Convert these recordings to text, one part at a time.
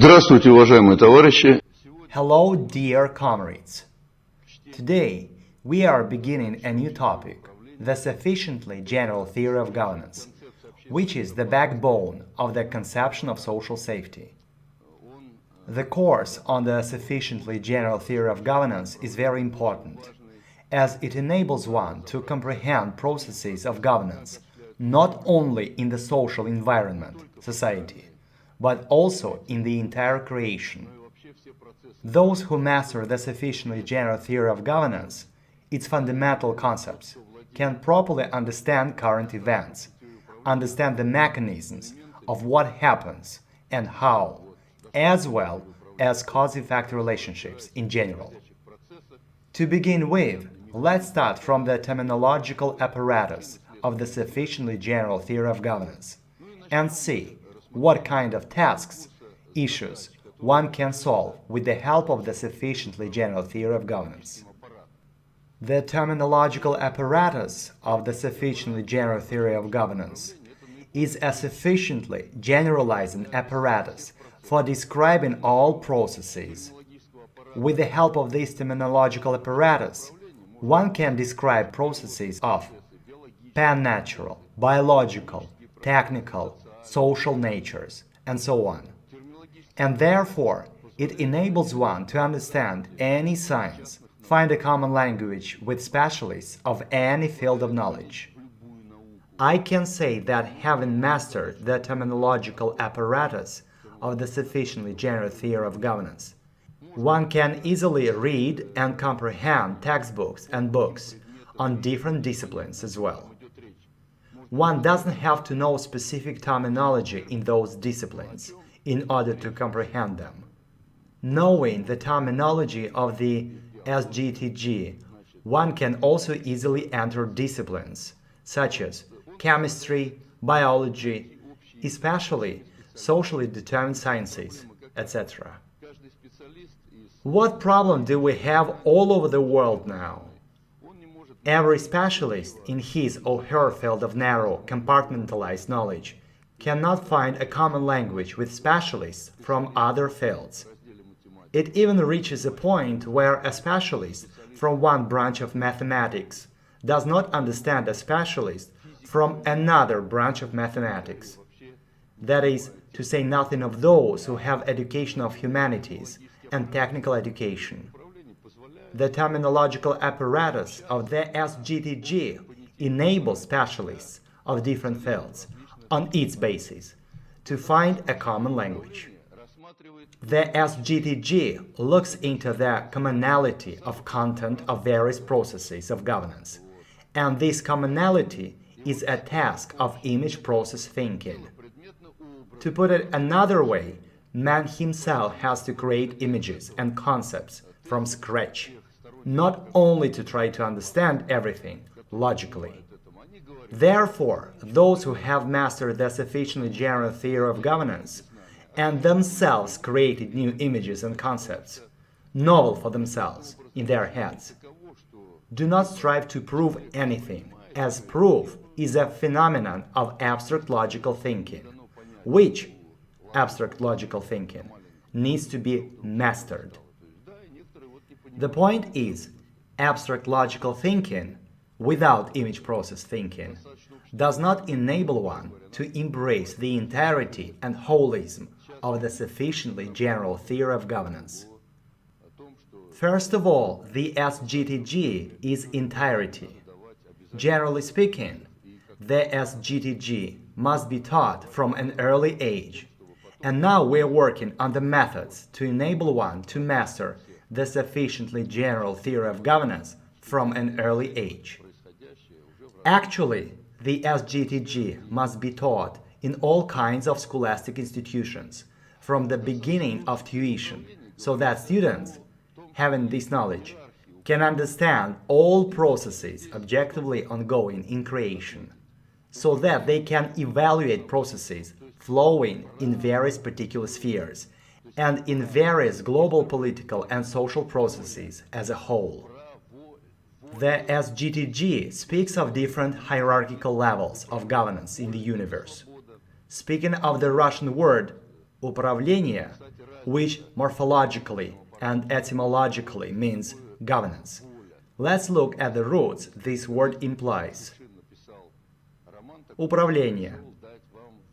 Здравствуйте, уважаемые товарищи! Hello, dear comrades! Today, we are beginning a new topic, the sufficiently general theory of governance, which is the backbone of the conception of social safety. The course on the sufficiently general theory of governance is very important, as it enables one to comprehend processes of governance not only in the social environment, society, but also in the entire creation. Those who master the sufficiently general theory of governance, its fundamental concepts, can properly understand current events, understand the mechanisms of what happens and how, as well as cause-effect relationships in general. To begin with, let's start from the terminological apparatus of the sufficiently general theory of governance and see what kind of tasks, issues, one can solve with the help of the sufficiently general theory of governance. The terminological apparatus of the sufficiently general theory of governance is a sufficiently generalizing apparatus for describing all processes. With the help of this terminological apparatus, one can describe processes of pan-natural, biological, technical, social natures, and so on. And therefore, it enables one to understand any science, find a common language with specialists of any field of knowledge. I can say that having mastered the terminological apparatus of the sufficiently general theory of governance, one can easily read and comprehend textbooks and books on different disciplines as well. One doesn't have to know specific terminology in those disciplines in order to comprehend them. Knowing the terminology of the SGTG, one can also easily enter disciplines such as chemistry, biology, especially socially determined sciences, etc. What problem do we have all over the world now? Every specialist in his or her field of narrow, compartmentalized knowledge cannot find a common language with specialists from other fields. It even reaches a point where a specialist from one branch of mathematics does not understand a specialist from another branch of mathematics. That is, to say nothing of those who have education of humanities and technical education. The terminological apparatus of the SGTG enables specialists of different fields, on its basis, to find a common language. The SGTG looks into the commonality of content of various processes of governance, and this commonality is a task of image process thinking. To put it another way, man himself has to create images and concepts from scratch, not only to try to understand everything logically. Therefore, those who have mastered the sufficiently general theory of governance and themselves created new images and concepts, novel for themselves, in their heads, do not strive to prove anything, as proof is a phenomenon of abstract logical thinking, which, abstract logical thinking, needs to be mastered. The point is, abstract logical thinking, without image process thinking, does not enable one to embrace the entirety and holism of the sufficiently general theory of governance. First of all, the SGTG is entirety. Generally speaking, the SGTG must be taught from an early age, and now we are working on the methods to enable one to master the sufficiently general theory of governance from an early age. Actually, the SGTG must be taught in all kinds of scholastic institutions from the beginning of tuition, so that students, having this knowledge, can understand all processes objectively ongoing in creation, so that they can evaluate processes flowing in various particular spheres and in various global political and social processes as a whole. The SGTG speaks of different hierarchical levels of governance in the universe. Speaking of the Russian word «управление», which morphologically and etymologically means governance. Let's look at the roots this word implies. Управление.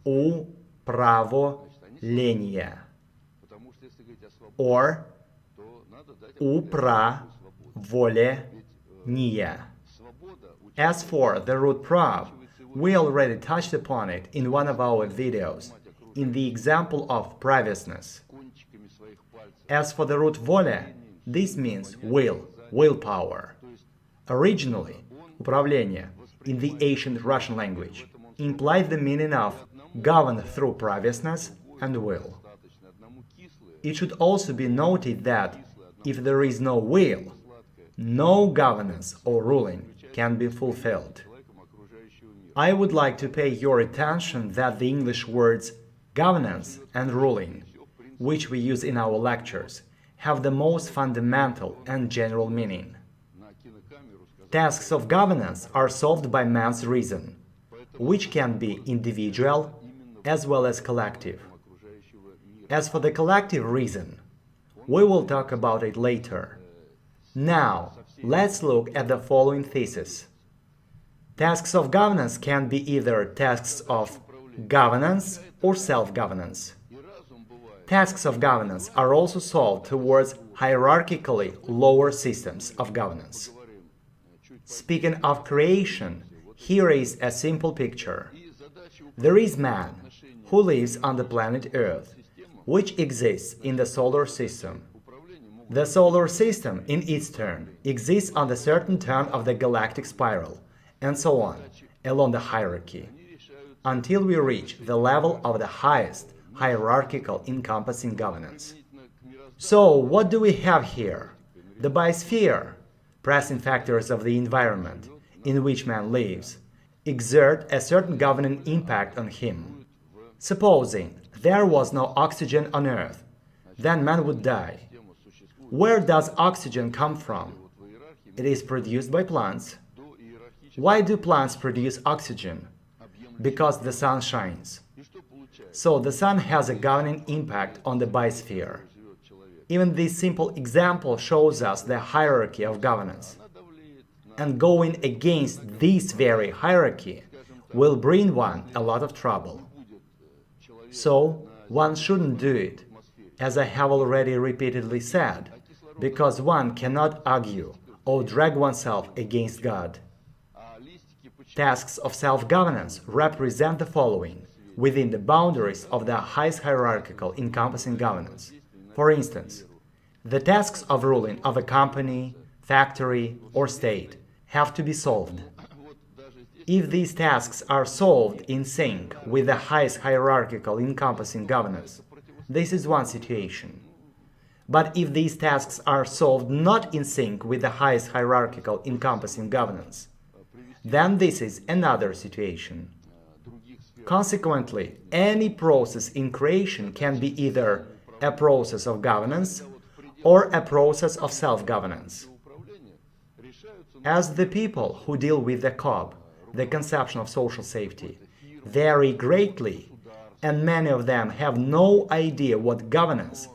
Управление. Or управление. As for the root prav, we already touched upon it in one of our videos, in the example of priviousness. As for the root воля, this means will, willpower. Originally, управление, in the ancient Russian language, implied the meaning of govern through priviousness and will. It should also be noted that if there is no will, no governance or ruling can be fulfilled. I would like to pay your attention that the English words governance and ruling, which we use in our lectures, have the most fundamental and general meaning. Tasks of governance are solved by man's reason, which can be individual as well as collective. As for the collective reason, we will talk about it later. Now, let's look at the following thesis. Tasks of governance can be either tasks of governance or self-governance. Tasks of governance are also solved towards hierarchically lower systems of governance. Speaking of creation, here is a simple picture. There is man, who lives on the planet Earth, which exists in the solar system. The solar system, in its turn, exists on a certain turn of the galactic spiral, and so on, along the hierarchy, until we reach the level of the highest hierarchical encompassing governance. So, what do we have here? The biosphere, pressing factors of the environment in which man lives, exert a certain governing impact on him. Supposing there was no oxygen on Earth, then man would die. Where does oxygen come from? It is produced by plants. Why do plants produce oxygen? Because the sun shines. So the sun has a governing impact on the biosphere. Even this simple example shows us the hierarchy of governance. And going against this very hierarchy will bring one a lot of trouble. So one shouldn't do it, as I have already repeatedly said, because one cannot argue or drag oneself against God. Tasks of self-governance represent the following within the boundaries of the highest hierarchical encompassing governance. For instance, the tasks of ruling of a company, factory, or state have to be solved. If these tasks are solved in sync with the highest hierarchical encompassing governance, this is one situation. But if these tasks are solved not in sync with the highest hierarchical encompassing governance, then this is another situation. Consequently, any process in creation can be either a process of governance or a process of self-governance. As the people who deal with the COB, the conception of social safety, vary greatly, and many of them have no idea what governance,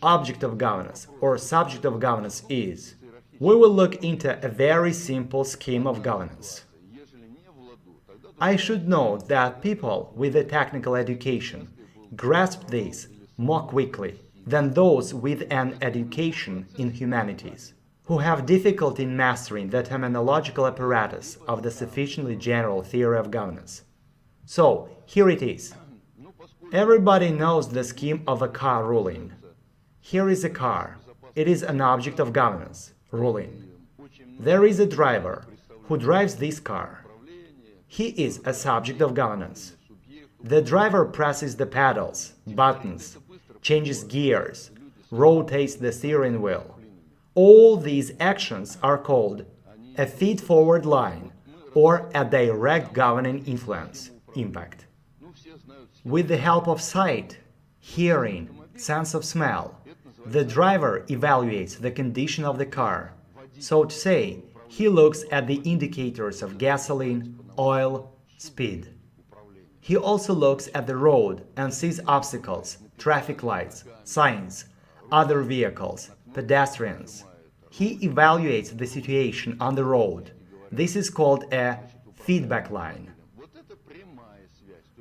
object of governance, or subject of governance is, we will look into a very simple scheme of governance. I should note that people with a technical education grasp this more quickly than those with an education in humanities, who have difficulty in mastering the terminological apparatus of the sufficiently general theory of governance. So, here it is. Everybody knows the scheme of a car ruling. Here is a car. It is an object of governance, ruling. There is a driver who drives this car. He is a subject of governance. The driver presses the pedals, buttons, changes gears, rotates the steering wheel. All these actions are called a feed-forward line or a direct governing influence, impact. With the help of sight, hearing, sense of smell, the driver evaluates the condition of the car. So to say, he looks at the indicators of gasoline, oil, speed. He also looks at the road and sees obstacles traffic lights, signs, other vehicles, pedestrians. He evaluates the situation on the road. This is called a feedback line.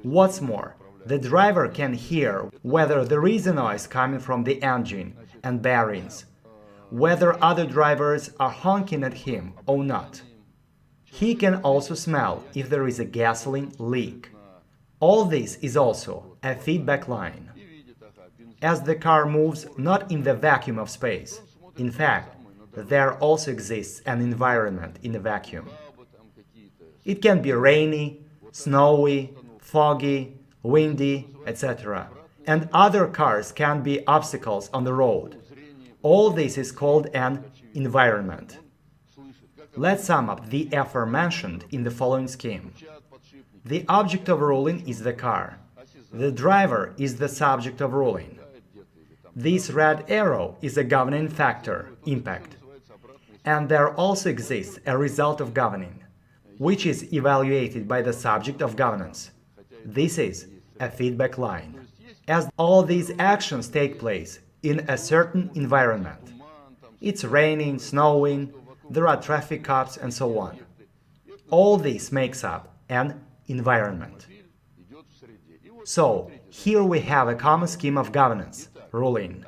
What's more, the driver can hear whether there is a noise coming from the engine and bearings, whether other drivers are honking at him or not. He can also smell if there is a gasoline leak. All this is also a feedback line. As the car moves not in the vacuum of space, in fact, there also exists an environment in a vacuum. It can be rainy, snowy, foggy, windy, etc. And other cars can be obstacles on the road. All this is called an environment. Let's sum up the aforementioned in the following scheme. The object of ruling is the car. The driver is the subject of ruling. This red arrow is a governing factor, impact. And there also exists a result of governing, which is evaluated by the subject of governance. This is a feedback line. As all these actions take place in a certain environment. It's raining, snowing, there are traffic cops and so on. All this makes up an environment. So, here we have a common scheme of governance, ruling.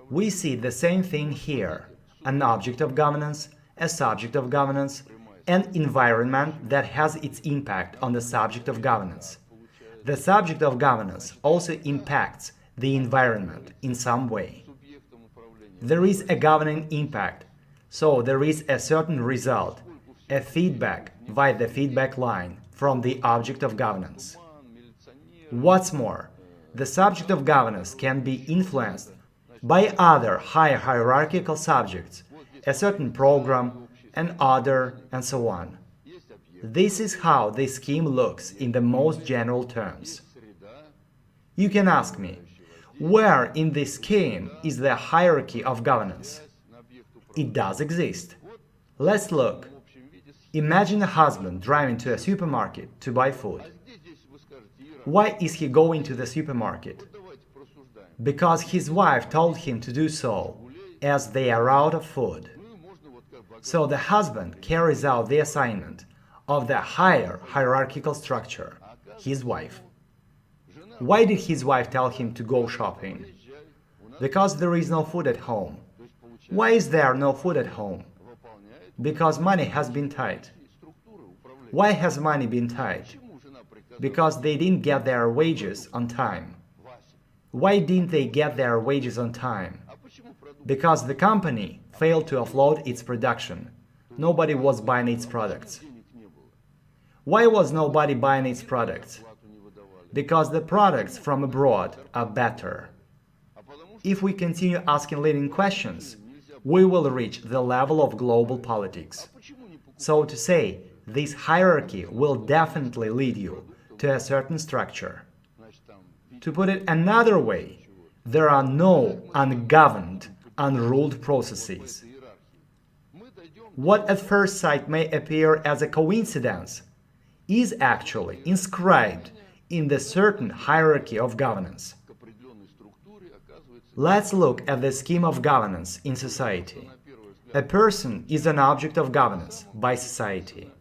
We see the same thing here, an object of governance, a subject of governance, an environment that has its impact on the subject of governance. The subject of governance also impacts the environment in some way. There is a governing impact, so there is a certain result, a feedback via the feedback line from the object of governance. What's more, the subject of governance can be influenced by other higher hierarchical subjects, a certain program, an order, and so on. This is how this scheme looks in the most general terms. You can ask me, where in this scheme is the hierarchy of governance? It does exist. Let's look. Imagine a husband driving to a supermarket to buy food. Why is he going to the supermarket? Because his wife told him to do so, as they are out of food. So the husband carries out the assignment of the higher hierarchical structure, his wife. Why did his wife tell him to go shopping? Because there is no food at home. Why is there no food at home? Because money has been tight. Why has money been tight? Because they didn't get their wages on time. Why didn't they get their wages on time? Because the company failed to offload its production. Nobody was buying its products. Why was nobody buying its products? Because the products from abroad are better. If we continue asking leading questions, we will reach the level of global politics. So to say, this hierarchy will definitely lead you to a certain structure. To put it another way, there are no ungoverned, unruled processes. What at first sight may appear as a coincidence is actually inscribed in the certain hierarchy of governance. Let's look at the scheme of governance in society. A person is an object of governance by society.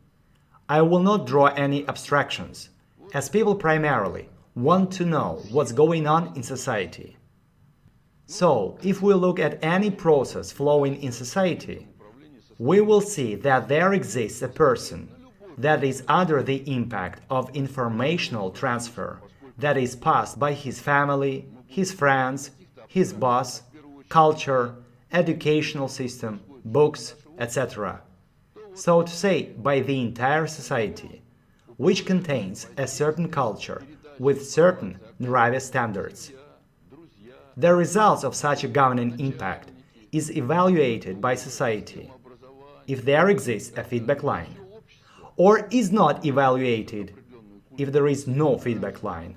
I will not draw any abstractions, as people primarily want to know what's going on in society. So, if we look at any process flowing in society, we will see that there exists a person that is under the impact of informational transfer that is passed by his family, his friends, his boss, culture, educational system, books, etc. So to say, by the entire society, which contains a certain culture with certain nравия standards. The results of such a governing impact is evaluated by society, if there exists a feedback line, or is not evaluated if there is no feedback line.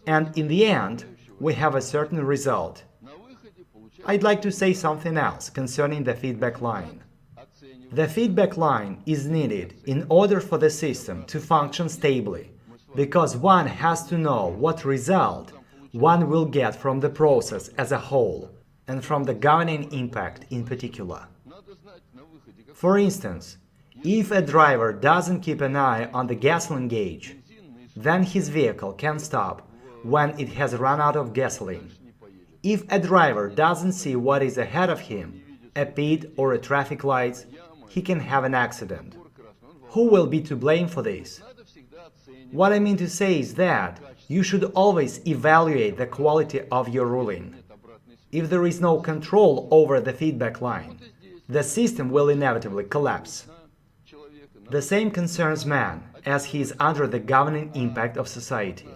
And in the end, we have a certain result. I'd like to say something else concerning the feedback line. The feedback line is needed in order for the system to function stably, because one has to know what result one will get from the process as a whole and from the governing impact in particular. For instance, if a driver doesn't keep an eye on the gasoline gauge, then his vehicle can stop when it has run out of gasoline. If a driver doesn't see what is ahead of him, a pit or a traffic light, he can have an accident. Who will be to blame for this? What I mean to say is that you should always evaluate the quality of your ruling. If there is no control over the feedback line, the system will inevitably collapse. The same concerns man, as he is under the governing impact of society.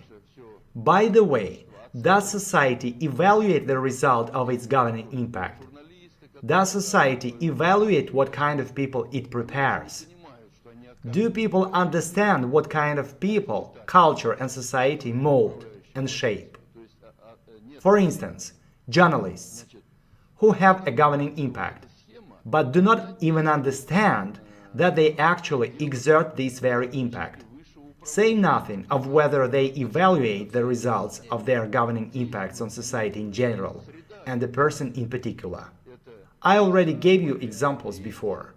By the way, does society evaluate the result of its governing impact? Does society evaluate what kind of people it prepares? Do people understand what kind of people, culture and society mold and shape? For instance, journalists, who have a governing impact, but do not even understand that they actually exert this very impact, say nothing of whether they evaluate the results of their governing impacts on society in general and the person in particular. I already gave you examples before.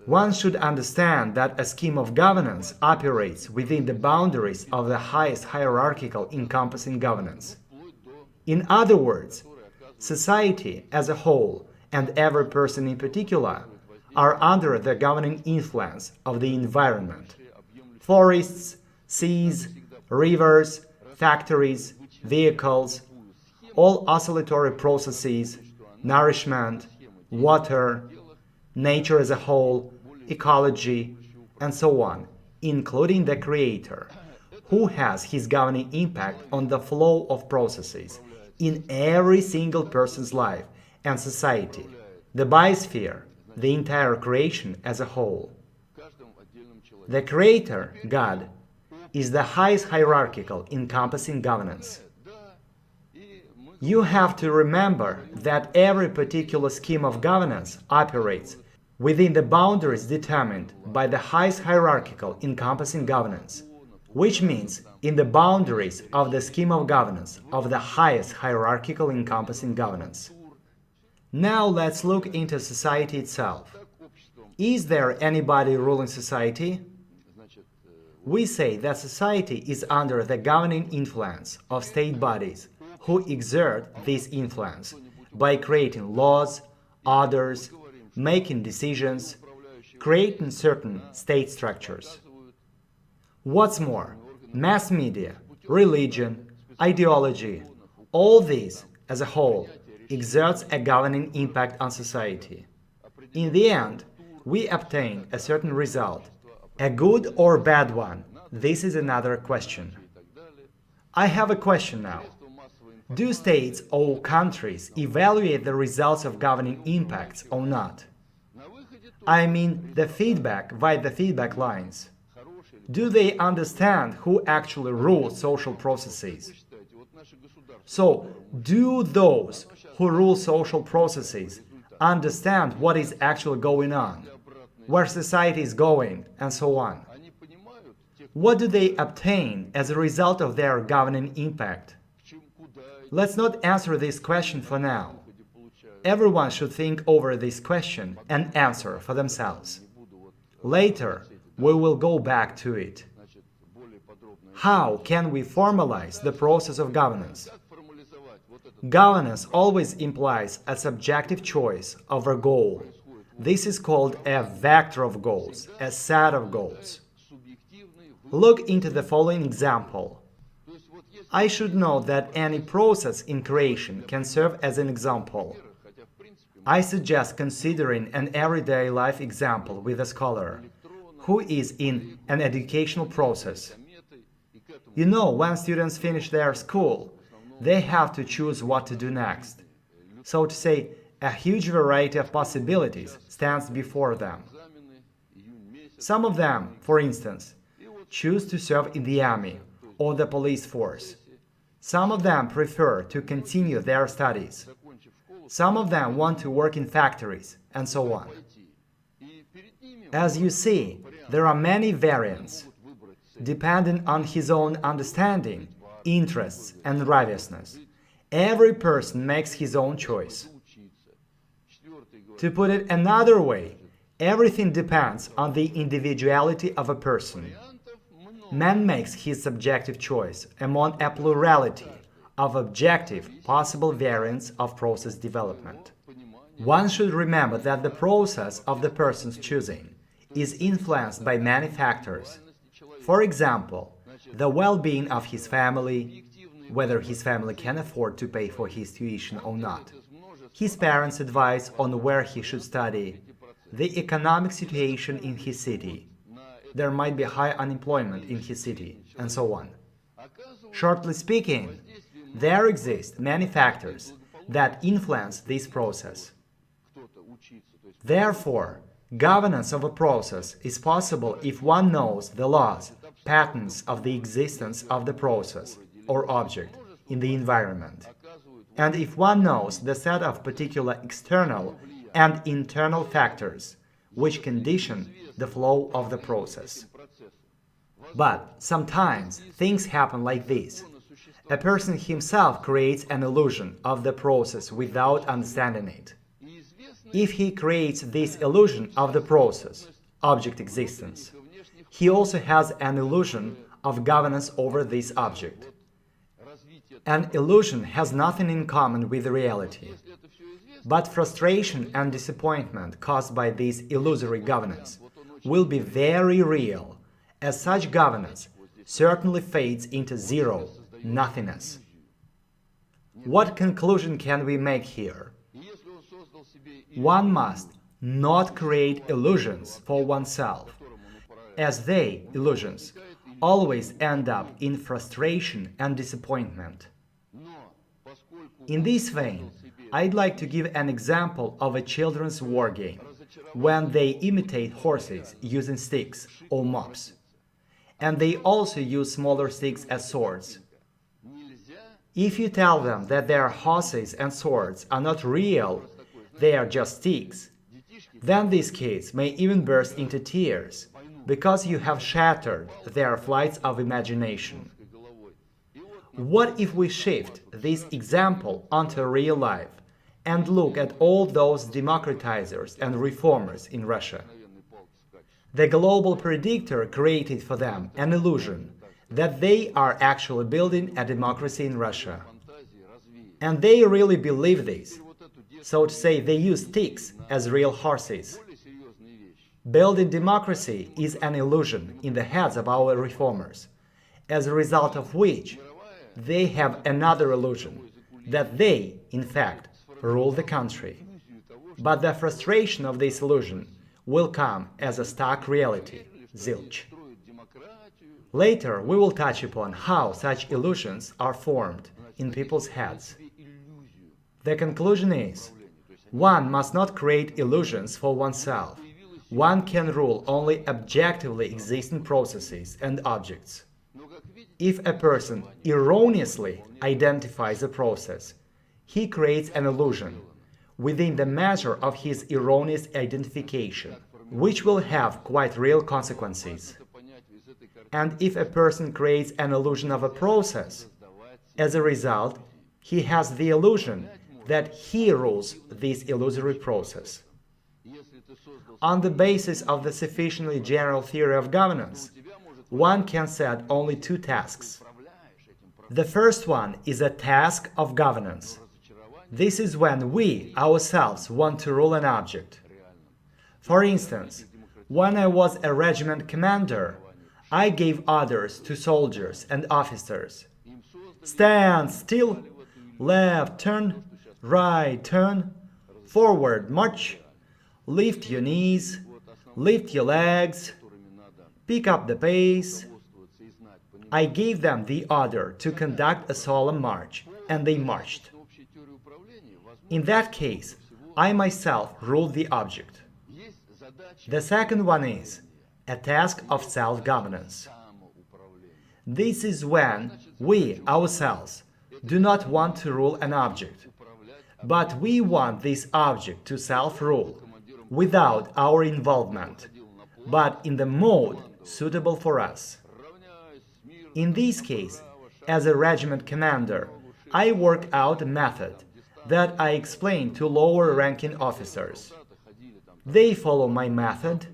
One should understand that a scheme of governance operates within the boundaries of the highest hierarchical encompassing governance. In other words, society as a whole and every person in particular are under the governing influence of the environment. Forests, seas, rivers, factories, vehicles, all oscillatory processes, nourishment, water, nature as a whole, ecology, and so on, including the creator, who has his governing impact on the flow of processes in every single person's life and society, the biosphere, the entire creation as a whole. The creator, God, is the highest hierarchical encompassing governance. You have to remember that every particular scheme of governance operates within the boundaries determined by the highest hierarchical encompassing governance, which means in the boundaries of the scheme of governance of the highest hierarchical encompassing governance. Now let's look into society itself. Is there anybody ruling society? We say that society is under the governing influence of state bodies who exert this influence by creating laws, orders, making decisions, creating certain state structures. What's more, mass media, religion, ideology, all these as a whole exerts a governing impact on society. In the end, we obtain a certain result, a good or bad one. This is another question. I have a question now. Do states or countries evaluate the results of governing impacts or not? I mean the feedback via the feedback lines. Do they understand who actually rules social processes? So, do those who rule social processes understand what is actually going on, where society is going, and so on? What do they obtain as a result of their governing impact? Let's not answer this question for now. Everyone should think over this question and answer for themselves. Later, we will go back to it. How can we formalize the process of governance? Governance always implies a subjective choice of a goal. This is called a vector of goals, a set of goals. Look into the following example. I should note that any process in creation can serve as an example. I suggest considering an everyday life example with a scholar who is in an educational process. You know, when students finish their school, they have to choose what to do next. So to say, a huge variety of possibilities stands before them. Some of them, for instance, choose to serve in the army or the police force. Some of them prefer to continue their studies. Some of them want to work in factories, and so on. As you see, there are many variants. Depending on his own understanding, interests, and righteousness. Every person makes his own choice. To put it another way, everything depends on the individuality of a person. Man makes his subjective choice among a plurality of objective possible variants of process development. One should remember that the process of the person's choosing is influenced by many factors. For example, the well-being of his family, whether his family can afford to pay for his tuition or not, his parents' advice on where he should study, the economic situation in his city, there might be high unemployment in his city, and so on. Shortly speaking, there exist many factors that influence this process. Therefore, governance of a process is possible if one knows the laws, patterns of the existence of the process or object in the environment, and if one knows the set of particular external and internal factors which condition the flow of the process. But sometimes things happen like this. A person himself creates an illusion of the process without understanding it. If he creates this illusion of the process, object existence, he also has an illusion of governance over this object. An illusion has nothing in common with reality. But frustration and disappointment caused by this illusory governance will be very real, as such governance certainly fades into zero, nothingness. What conclusion can we make here? One must not create illusions for oneself, as they, illusions, always end up in frustration and disappointment. In this vein, I'd like to give an example of a children's war game, when they imitate horses using sticks or mops. And they also use smaller sticks as swords. If you tell them that their horses and swords are not real, they are just sticks, then these kids may even burst into tears, because you have shattered their flights of imagination. What if we shift this example onto real life and look at all those democratizers and reformers in Russia? The global predictor created for them an illusion that they are actually building a democracy in Russia. And they really believe this. So to say, they use sticks as real horses. Building democracy is an illusion in the heads of our reformers, as a result of which they have another illusion, that they, in fact, rule the country. But the frustration of this illusion will come as a stark reality, zilch. Later, we will touch upon how such illusions are formed in people's heads. The conclusion is, one must not create illusions for oneself. One can rule only objectively existing processes and objects. If a person erroneously identifies a process, he creates an illusion within the measure of his erroneous identification, which will have quite real consequences. And if a person creates an illusion of a process, as a result, he has the illusion that he rules this illusory process. On the basis of the sufficiently general theory of governance, one can set only two tasks. The first one is a task of governance. This is when we ourselves want to rule an object. For instance, when I was a regiment commander, I gave orders to soldiers and officers. Stand still, left turn, right turn, forward march, lift your knees, lift your legs, pick up the pace. I gave them the order to conduct a solemn march, and they marched. In that case, I myself ruled the object. The second one is a task of self-governance. This is when we ourselves do not want to rule an object, but we want this object to self-rule without our involvement, but in the mode suitable for us. In this case, As a regiment commander, I work out a method that I explain to lower-ranking officers. They follow my method,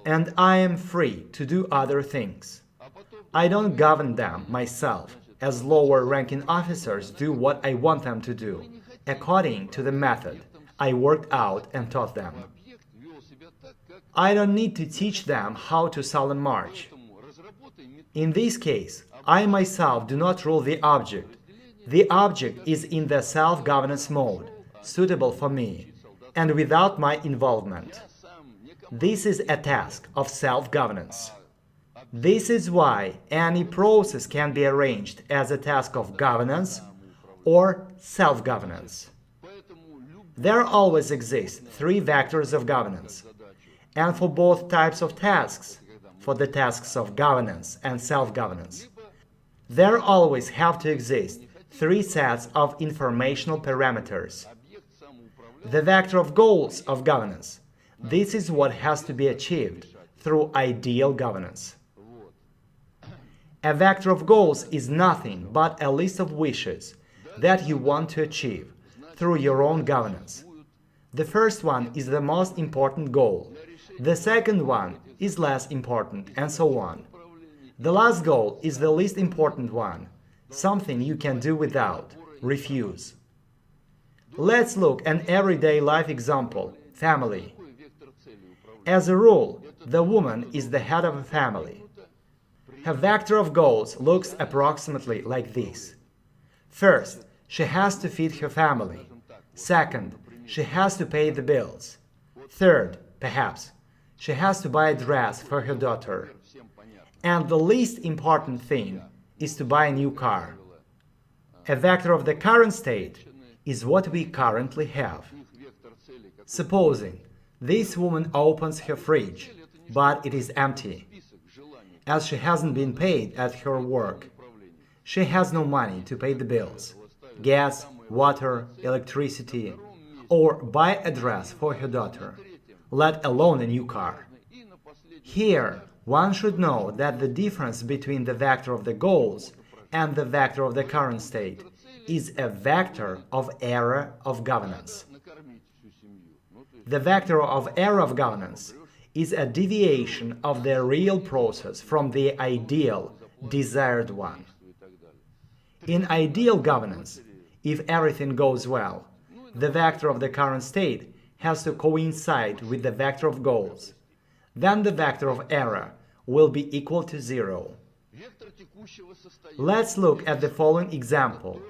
and I am free to do other things. I don't govern them myself, as lower-ranking officers do what I want them to do, according to the method I worked out and taught them. I don't need to teach them how to solemn march. In this case, I myself do not rule the object. The object is in the self-governance mode, suitable for me, and without my involvement. This is a task of self-governance. This is why any process can be arranged as a task of governance or self-governance. There always exist three vectors of governance, and for both types of tasks, for the tasks of governance and self-governance, there always have to exist three sets of informational parameters. The vector of goals of governance. This is what has to be achieved through ideal governance. A vector of goals is nothing but a list of wishes that you want to achieve through your own governance. The first one is the most important goal. The second one is less important, and so on. The last goal is the least important one, something you can do without, refuse. Let's look at an everyday life example, family. As a rule, the woman is the head of a family. Her vector of goals looks approximately like this. First, she has to feed her family. Second, she has to pay the bills. Third, perhaps, she has to buy a dress for her daughter. And the least important thing is to buy a new car. A vector of the current state is what we currently have. Supposing this woman opens her fridge, but it is empty. As she hasn't been paid at her work, she has no money to pay the bills, gas, water, electricity, or buy a dress for her daughter, let alone a new car. Here, one should know that the difference between the vector of the goals and the vector of the current state is a vector of error of governance. The vector of error of governance is a deviation of the real process from the ideal, desired one. In ideal governance, if everything goes well, the vector of the current state has to coincide with the vector of goals. Then the vector of error will be equal to 0. Let's look at the following example.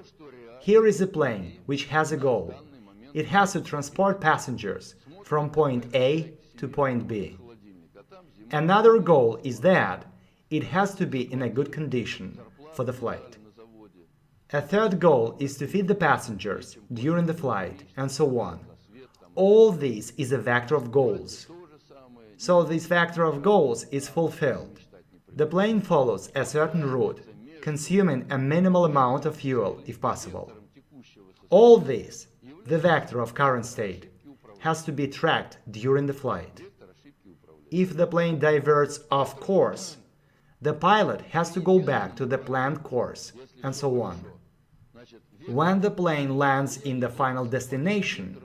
Here is a plane which has a goal. It has to transport passengers from point A to point B. Another goal is that it has to be in a good condition for the flight. A third goal is to feed the passengers during the flight, and so on. All this is a vector of goals. So this vector of goals is fulfilled. The plane follows a certain route, consuming a minimal amount of fuel if possible. All this, the vector of current state, has to be tracked during the flight. If the plane diverts off course, the pilot has to go back to the planned course, and so on. When the plane lands in the final destination,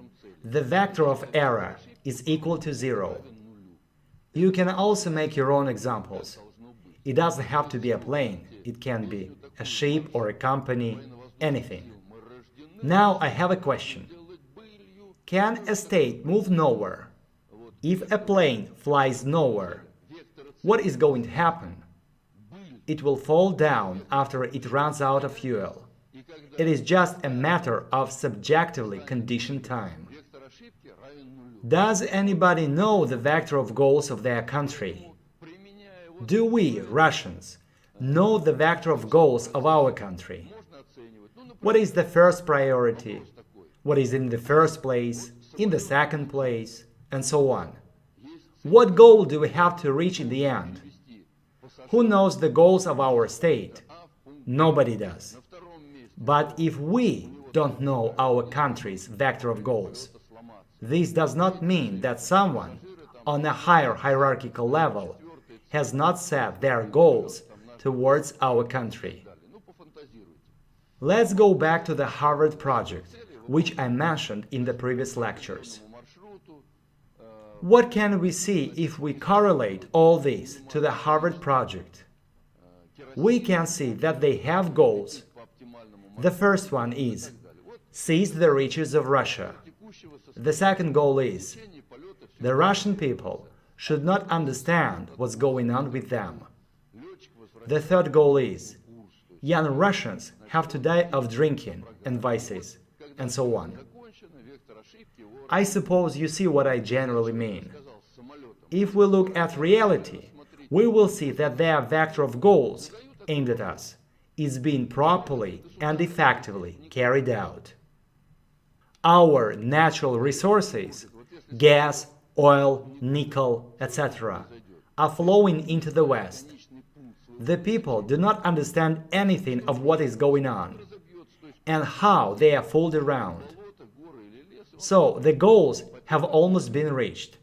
the vector of error is equal to 0. You can also make your own examples. It doesn't have to be a plane, it can be a ship or a company, anything. Now I have a question. Can a state move nowhere? If a plane flies nowhere, what is going to happen? It will fall down after it runs out of fuel. It is just a matter of subjectively conditioned time. Does anybody know the vector of goals of their country? Do we, Russians, know the vector of goals of our country? What is the first priority? What is in the first place, in the second place, and so on? What goal do we have to reach in the end? Who knows the goals of our state? Nobody does. But if we don't know our country's vector of goals, this does not mean that someone on a higher hierarchical level has not set their goals towards our country. Let's go back to the Harvard project, which I mentioned in the previous lectures. What can we see if we correlate all this to the Harvard project? We can see that they have goals. The first one is seize the riches of Russia. The second goal is the Russian people should not understand what's going on with them. The third goal is young Russians have to die of drinking and vices, and so on. I suppose you see what I generally mean. If we look at reality, we will see that their vector of goals aimed at us is being properly and effectively carried out. Our natural resources, gas, oil, nickel, etc., are flowing into the West. The people do not understand anything of what is going on and how they are fooled around. So the goals have almost been reached.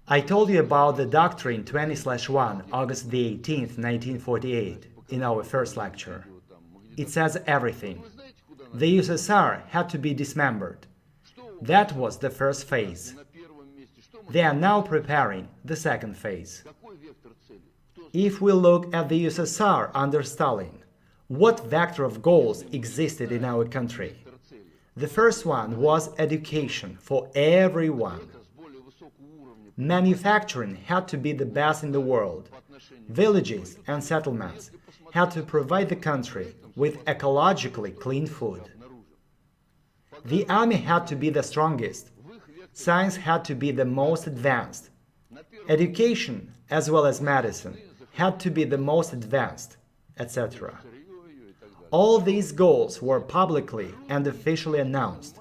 I told you about the Doctrine 20/1, August the 18th, 1948, in our first lecture. It says everything. The USSR had to be dismembered. That was the first phase. They are now preparing the second phase. If we look at the USSR under Stalin, what vector of goals existed in our country? The first one was education for everyone. Manufacturing had to be the best in the world. Villages and settlements had to provide the country with ecologically clean food. The army had to be the strongest. Science had to be the most advanced. Education, as well as medicine, had to be the most advanced, etc. All these goals were publicly and officially announced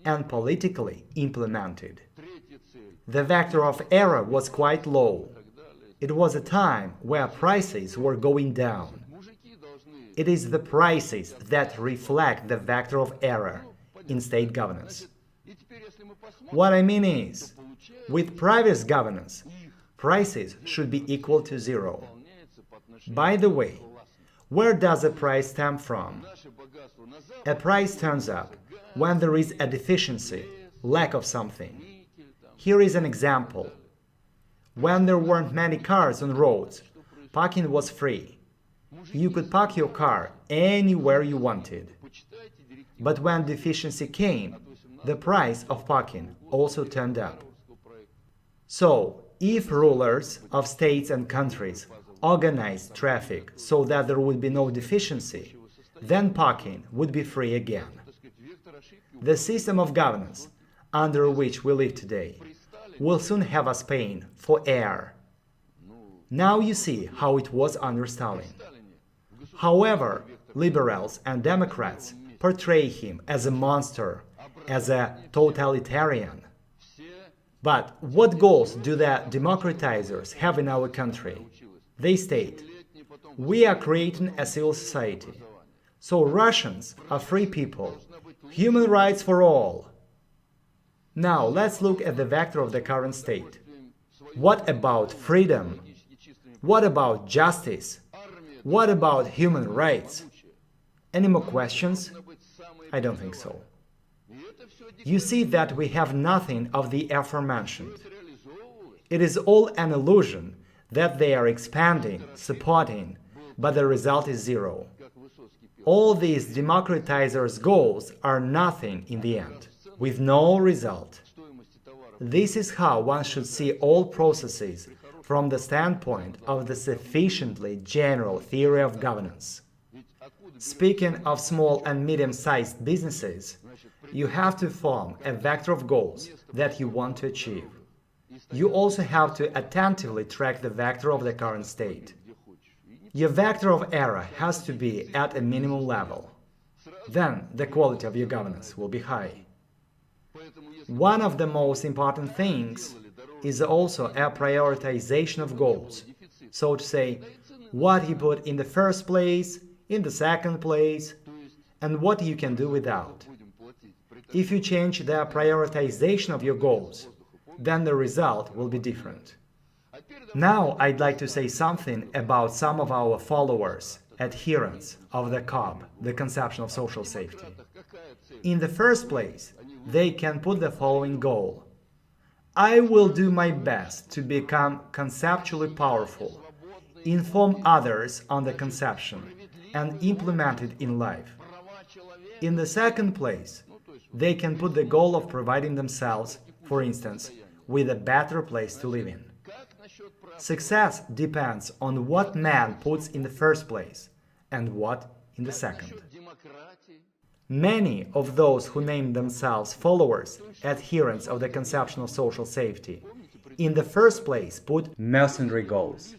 and politically implemented. The vector of error was quite low. It was a time where prices were going down. It is the prices that reflect the vector of error in state governance. What I mean is, with private governance, prices should be equal to zero. By the way, where does a price stem from? A price turns up when there is a deficiency, lack of something. Here is an example. When there weren't many cars on roads, parking was free. You could park your car anywhere you wanted. But when deficiency came, the price of parking also turned up. So, if rulers of states and countries organized traffic so that there would be no deficiency, then parking would be free again. The system of governance under which we live today will soon have us paying for air. Now you see how it was under Stalin. However, liberals and Democrats portray him as a monster, as a totalitarian. But what goals do the democratizers have in our country? They state, we are creating a civil society. So Russians are free people, human rights for all. Now let's look at the vector of the current state. What about freedom? What about justice? What about human rights? Any more questions? I don't think so. You see that we have nothing of the aforementioned. It is all an illusion that they are expanding, supporting, but the result is zero. All these democratizers' goals are nothing in the end, with no result. This is how one should see all processes from the standpoint of the sufficiently general theory of governance. Speaking of small and medium-sized businesses, you have to form a vector of goals that you want to achieve. You also have to attentively track the vector of the current state. Your vector of error has to be at a minimum level. Then the quality of your governance will be high. One of the most important things is also a prioritization of goals. So to say, what you put in the first place, in the second place, and what you can do without. If you change the prioritization of your goals, then the result will be different. Now I'd like to say something about some of our followers adherents of the COB, the conception of social safety. In the first place, they can put the following goal: I will do my best to become conceptually powerful, inform others on the conception, and implement it in life. In the second place, they can put the goal of providing themselves, for instance, with a better place to live in. Success depends on what man puts in the first place and what in the second. Many of those who name themselves followers, adherents of the conception of social safety, in the first place put mercenary goals.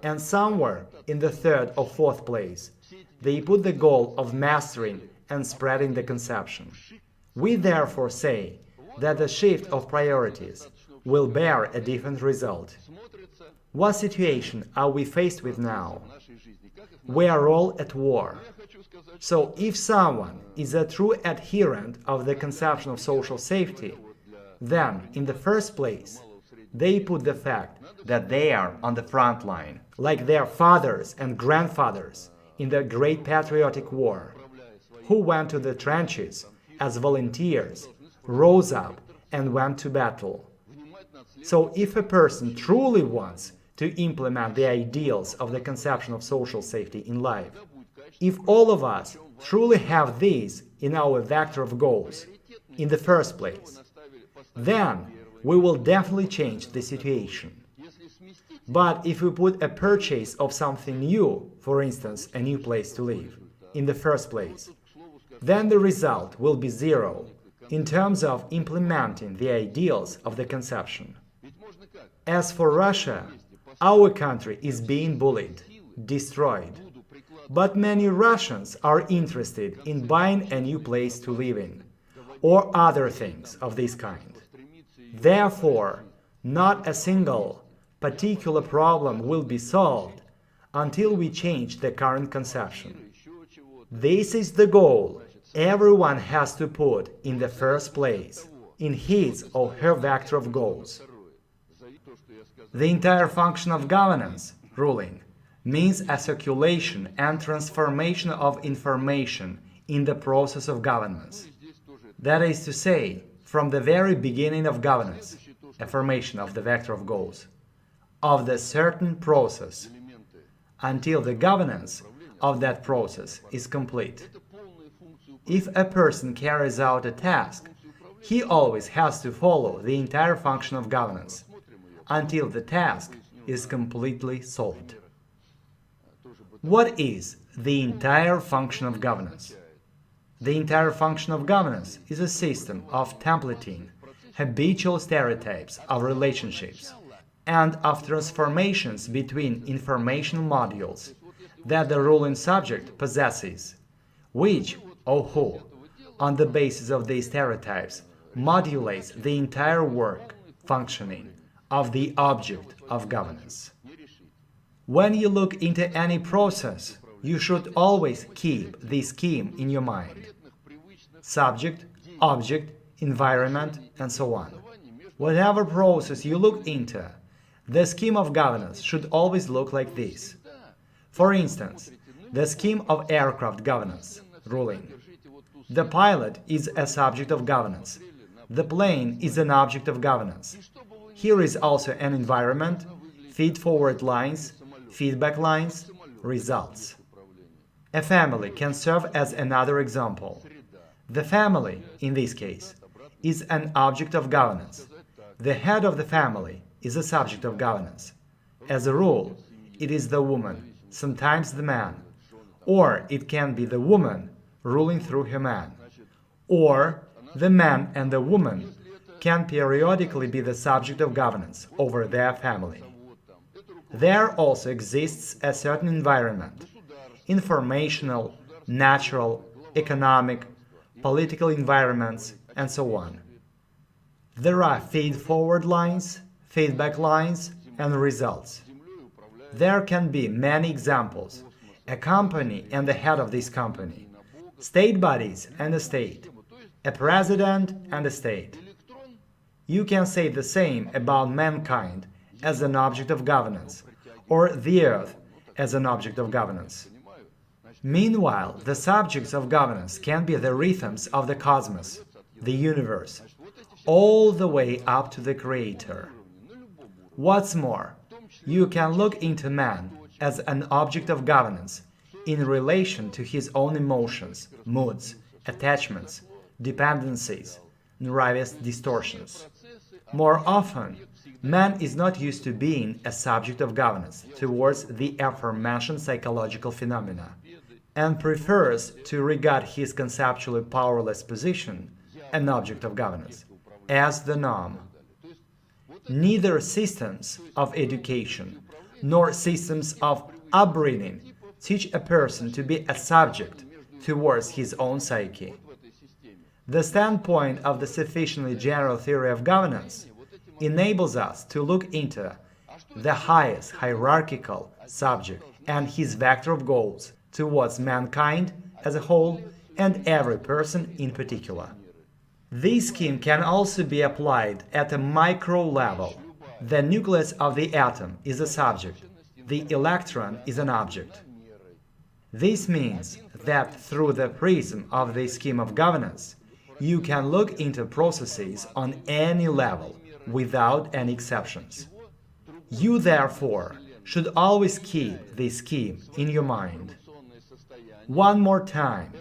And somewhere in the third or fourth place, they put the goal of mastering and spreading the conception. We therefore say that the shift of priorities will bear a different result. What situation are we faced with now? We are all at war. So if someone is a true adherent of the conception of social safety, then, in the first place, they put the fact that they are on the front line, like their fathers and grandfathers in the Great Patriotic War, who went to the trenches as volunteers, rose up and went to battle. So if a person truly wants to implement the ideals of the conception of social safety in life, if all of us truly have these in our vector of goals in the first place, then we will definitely change the situation. But if we put a purchase of something new, for instance, a new place to live, in the first place, then the result will be zero in terms of implementing the ideals of the conception. As for Russia, our country is being bullied, destroyed. But many Russians are interested in buying a new place to live in, or other things of this kind. Therefore, not a single particular problem will be solved until we change the current conception. This is the goal everyone has to put in the first place, in his or her vector of goals. The entire function of governance, ruling, means a circulation and transformation of information in the process of governance. That is to say, from the very beginning of governance, a formation of the vector of goals, of the certain process, until the governance of that process is complete. If a person carries out a task, he always has to follow the entire function of governance, until the task is completely solved. What is the entire function of governance? The entire function of governance is a system of templating, habitual stereotypes of relationships, and of transformations between informational modules that the ruling subject possesses, which, or who, on the basis of these stereotypes, modulates the entire work, functioning, of the object of governance. When you look into any process, you should always keep this scheme in your mind. Subject, object, environment, and so on. Whatever process you look into, the scheme of governance should always look like this. For instance, the scheme of aircraft governance, ruling. The pilot is a subject of governance. The plane is an object of governance. Here is also an environment, feed-forward lines, feedback lines, results. A family can serve as another example. The family, in this case, is an object of governance. The head of the family is a subject of governance. As a rule, it is the woman, sometimes the man, or it can be the woman ruling through her man, or the man and the woman can periodically be the subject of governance over their family. There also exists a certain environment, informational, natural, economic, political environments, and so on. There are feed-forward lines, feedback lines, and results. There can be many examples: a company and the head of this company, state bodies and a state, a president and a state. You can say the same about mankind as an object of governance, or the earth as an object of governance. Meanwhile, the subjects of governance can be the rhythms of the cosmos, the universe, all the way up to the Creator. What's more, you can look into man as an object of governance in relation to his own emotions, moods, attachments, dependencies, and various distortions. More often, man is not used to being a subject of governance towards the aforementioned psychological phenomena, and prefers to regard his conceptually powerless position, an object of governance, as the norm. Neither systems of education nor systems of upbringing teach a person to be a subject towards his own psyche. The standpoint of the sufficiently general theory of governance enables us to look into the highest hierarchical subject and his vector of goals towards mankind as a whole and every person in particular. This scheme can also be applied at a micro level. The nucleus of the atom is a subject, the electron is an object. This means that through the prism of the scheme of governance, you can look into processes on any level without any exceptions. You, therefore, should always keep this scheme in your mind. One more time,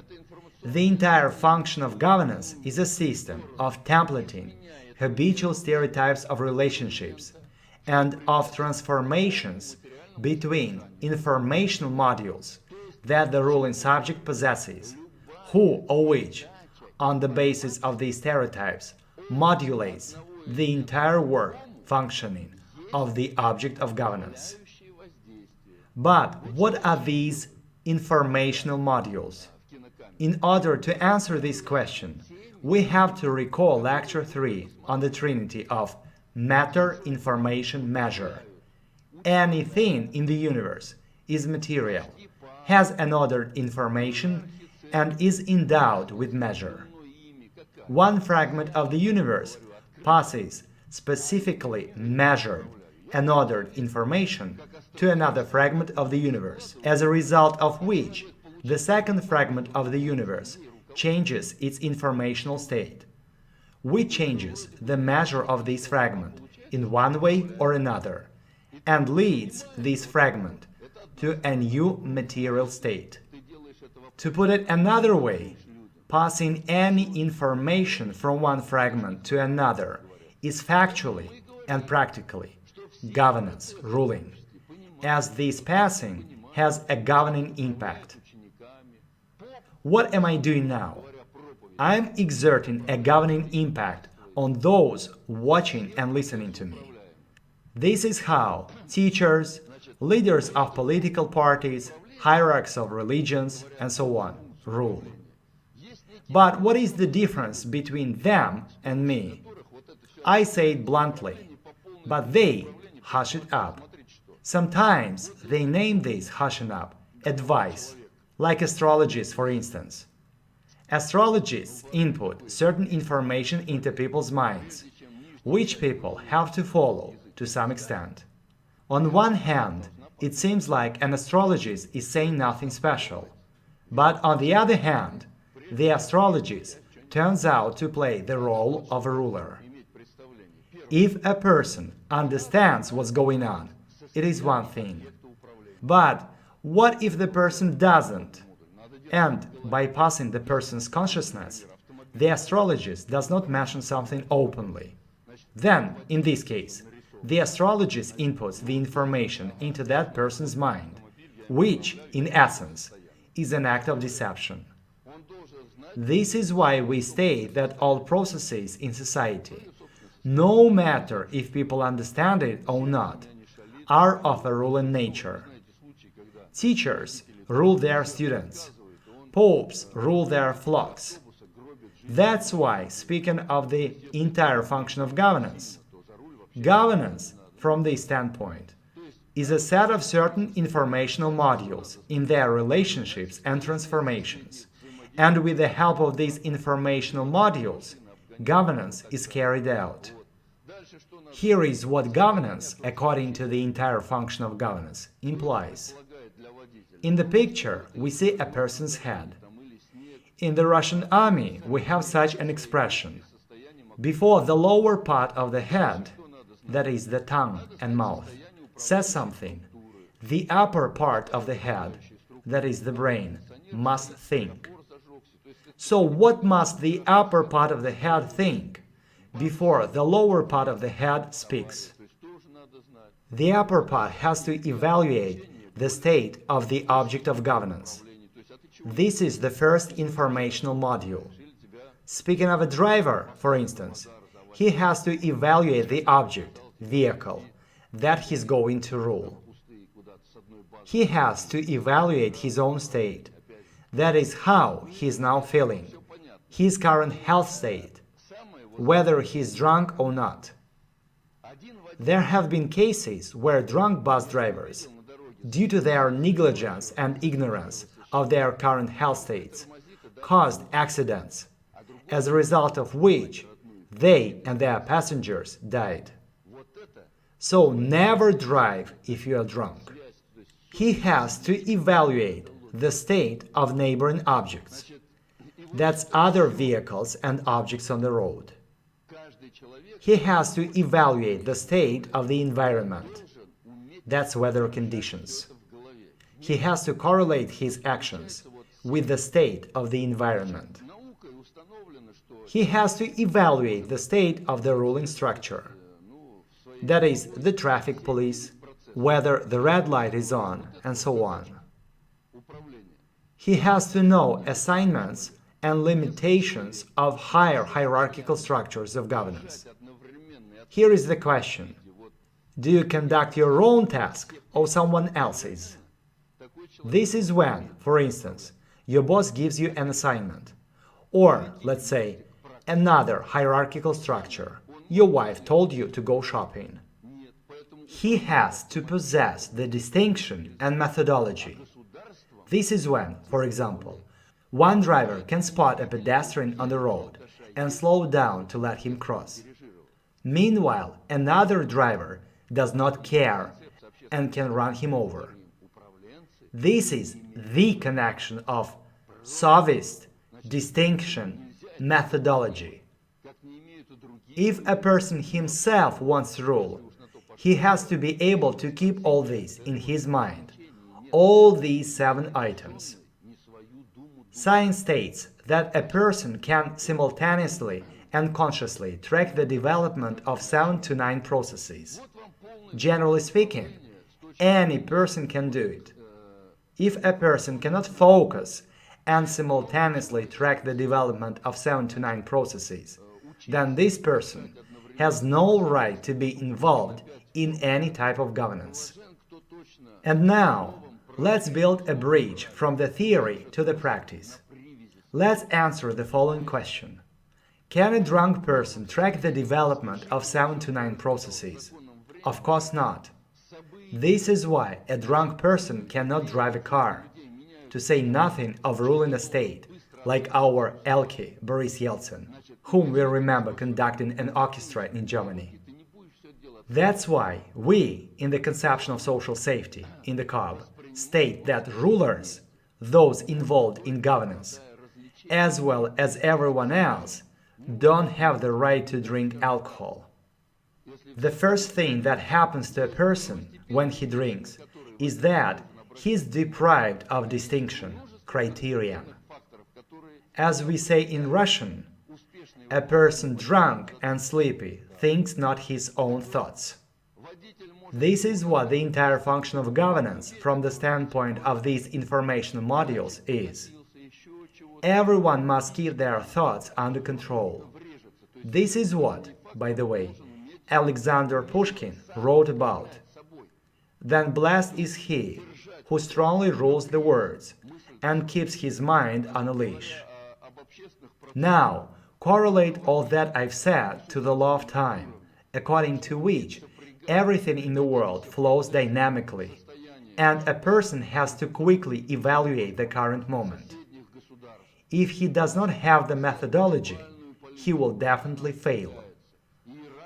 the entire function of governance is a system of templating habitual stereotypes of relationships and of transformations between informational modules that the ruling subject possesses, who or which, on the basis of these stereotypes, modulates the entire work functioning of the object of governance. But what are these informational modules? In order to answer this question, we have to recall Lecture 3 on the trinity of matter, information, measure. Anything in the universe is material, has an ordered information, and is endowed with measure. One fragment of the universe passes specifically measured and ordered information to another fragment of the universe, as a result of which the second fragment of the universe changes its informational state, which changes the measure of this fragment in one way or another, and leads this fragment to a new material state. To put it another way, passing any information from one fragment to another is factually and practically governance, ruling, as this passing has a governing impact. What am I doing now? I'm exerting a governing impact on those watching and listening to me. This is how teachers, leaders of political parties, hierarchs of religions, and so on, rule. But what is the difference between them and me? I say it bluntly, but they hush it up. Sometimes they name this hushing up advice, like astrologists, for instance. Astrologists input certain information into people's minds, which people have to follow to some extent. On one hand, it seems like an astrologist is saying nothing special, but on the other hand, the astrologist turns out to play the role of a ruler. If a person understands what's going on, it is one thing. But what if the person doesn't? And bypassing the person's consciousness, the astrologist does not mention something openly. Then, in this case, the astrologist inputs the information into that person's mind, which, in essence, is an act of deception. This is why we state that all processes in society, no matter if people understand it or not, are of a ruling nature. Teachers rule their students. Popes rule their flocks. That's why, speaking of the entire function of governance, governance, from this standpoint, is a set of certain informational modules in their relationships and transformations, and with the help of these informational modules, governance is carried out. Here is what governance, according to the entire function of governance, implies. In the picture, we see a person's head. In the Russian army, we have such an expression. Before the lower part of the head, that is the tongue and mouth, says something, the upper part of the head, that is the brain, must think. So what must the upper part of the head think before the lower part of the head speaks? The upper part has to evaluate the state of the object of governance. This is the first informational module. Speaking of a driver, for instance, he has to evaluate the object, vehicle, that he's going to rule. He has to evaluate his own state. That is how he is now feeling, his current health state, whether he is drunk or not. There have been cases where drunk bus drivers, due to their negligence and ignorance of their current health states, caused accidents, as a result of which they and their passengers died. So never drive if you are drunk. He has to evaluate the state of neighboring objects. That's other vehicles and objects on the road. He has to evaluate the state of the environment. That's weather conditions. He has to correlate his actions with the state of the environment. He has to evaluate the state of the ruling structure. That is, the traffic police, whether the red light is on, and so on. He has to know assignments and limitations of higher hierarchical structures of governance. Here is the question: do you conduct your own task or someone else's? This is when, for instance, your boss gives you an assignment, or, let's say, another hierarchical structure. Your wife told you to go shopping. He has to possess the distinction and methodology. This is when, for example, one driver can spot a pedestrian on the road and slow down to let him cross. Meanwhile, another driver does not care and can run him over. This is the connection of sophist, distinction, methodology. If a person himself wants to rule, he has to be able to keep all this in his mind, all these 7 items. Science states that a person can simultaneously and consciously track the development of 7 to 9 processes. Generally speaking, any person can do it. If a person cannot focus and simultaneously track the development of 7 to 9 processes, then this person has no right to be involved in any type of governance. And now, let's build a bridge from the theory to the practice. Let's answer the following question. Can a drunk person track the development of 7 to 9 processes? Of course not. This is why a drunk person cannot drive a car, to say nothing of ruling a state, like our Elky, Boris Yeltsin, whom we remember conducting an orchestra in Germany. That's why we, in the conception of social safety, in the COB, state that rulers, those involved in governance, as well as everyone else, don't have the right to drink alcohol. The first thing that happens to a person when he drinks is that he is deprived of distinction, criterion. As we say in Russian, a person drunk and sleepy thinks not his own thoughts. This is what the entire function of governance from the standpoint of these informational modules is. Everyone must keep their thoughts under control. This is what, by the way, Alexander Pushkin wrote about. Then blessed is he who strongly rules the words and keeps his mind on a leash. Now, correlate all that I've said to the law of time, according to which everything in the world flows dynamically, and a person has to quickly evaluate the current moment. If he does not have the methodology, he will definitely fail.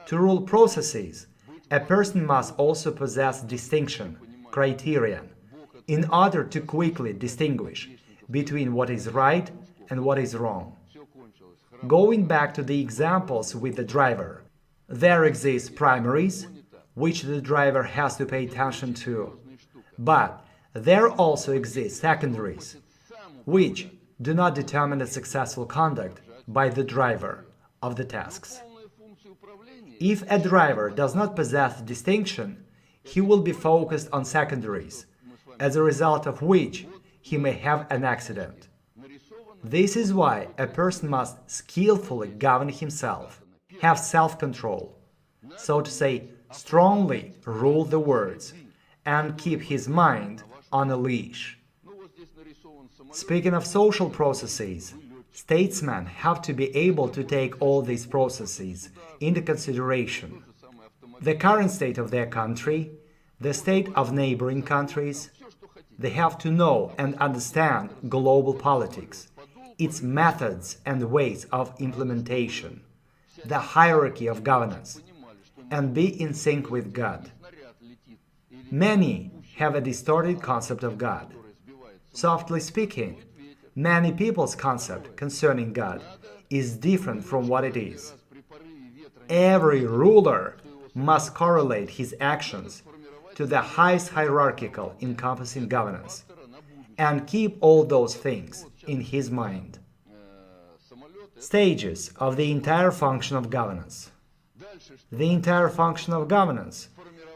To rule processes, a person must also possess distinction, criterion, in order to quickly distinguish between what is right and what is wrong. Going back to the examples with the driver, there exist primaries, which the driver has to pay attention to, but there also exist secondaries, which do not determine the successful conduct by the driver of the tasks. If a driver does not possess distinction, he will be focused on secondaries, as a result of which he may have an accident. This is why a person must skillfully govern himself, have self-control, so to say, strongly rule the words, and keep his mind on a leash. Speaking of social processes, statesmen have to be able to take all these processes into consideration. The current state of their country, the state of neighboring countries. They have to know and understand global politics, its methods and ways of implementation, the hierarchy of governance, and be in sync with God. Many have a distorted concept of God. Softly speaking, many people's concept concerning God is different from what it is. Every ruler must correlate his actions to the highest hierarchical encompassing governance and keep all those things in his mind. Stages of the entire function of governance. The entire function of governance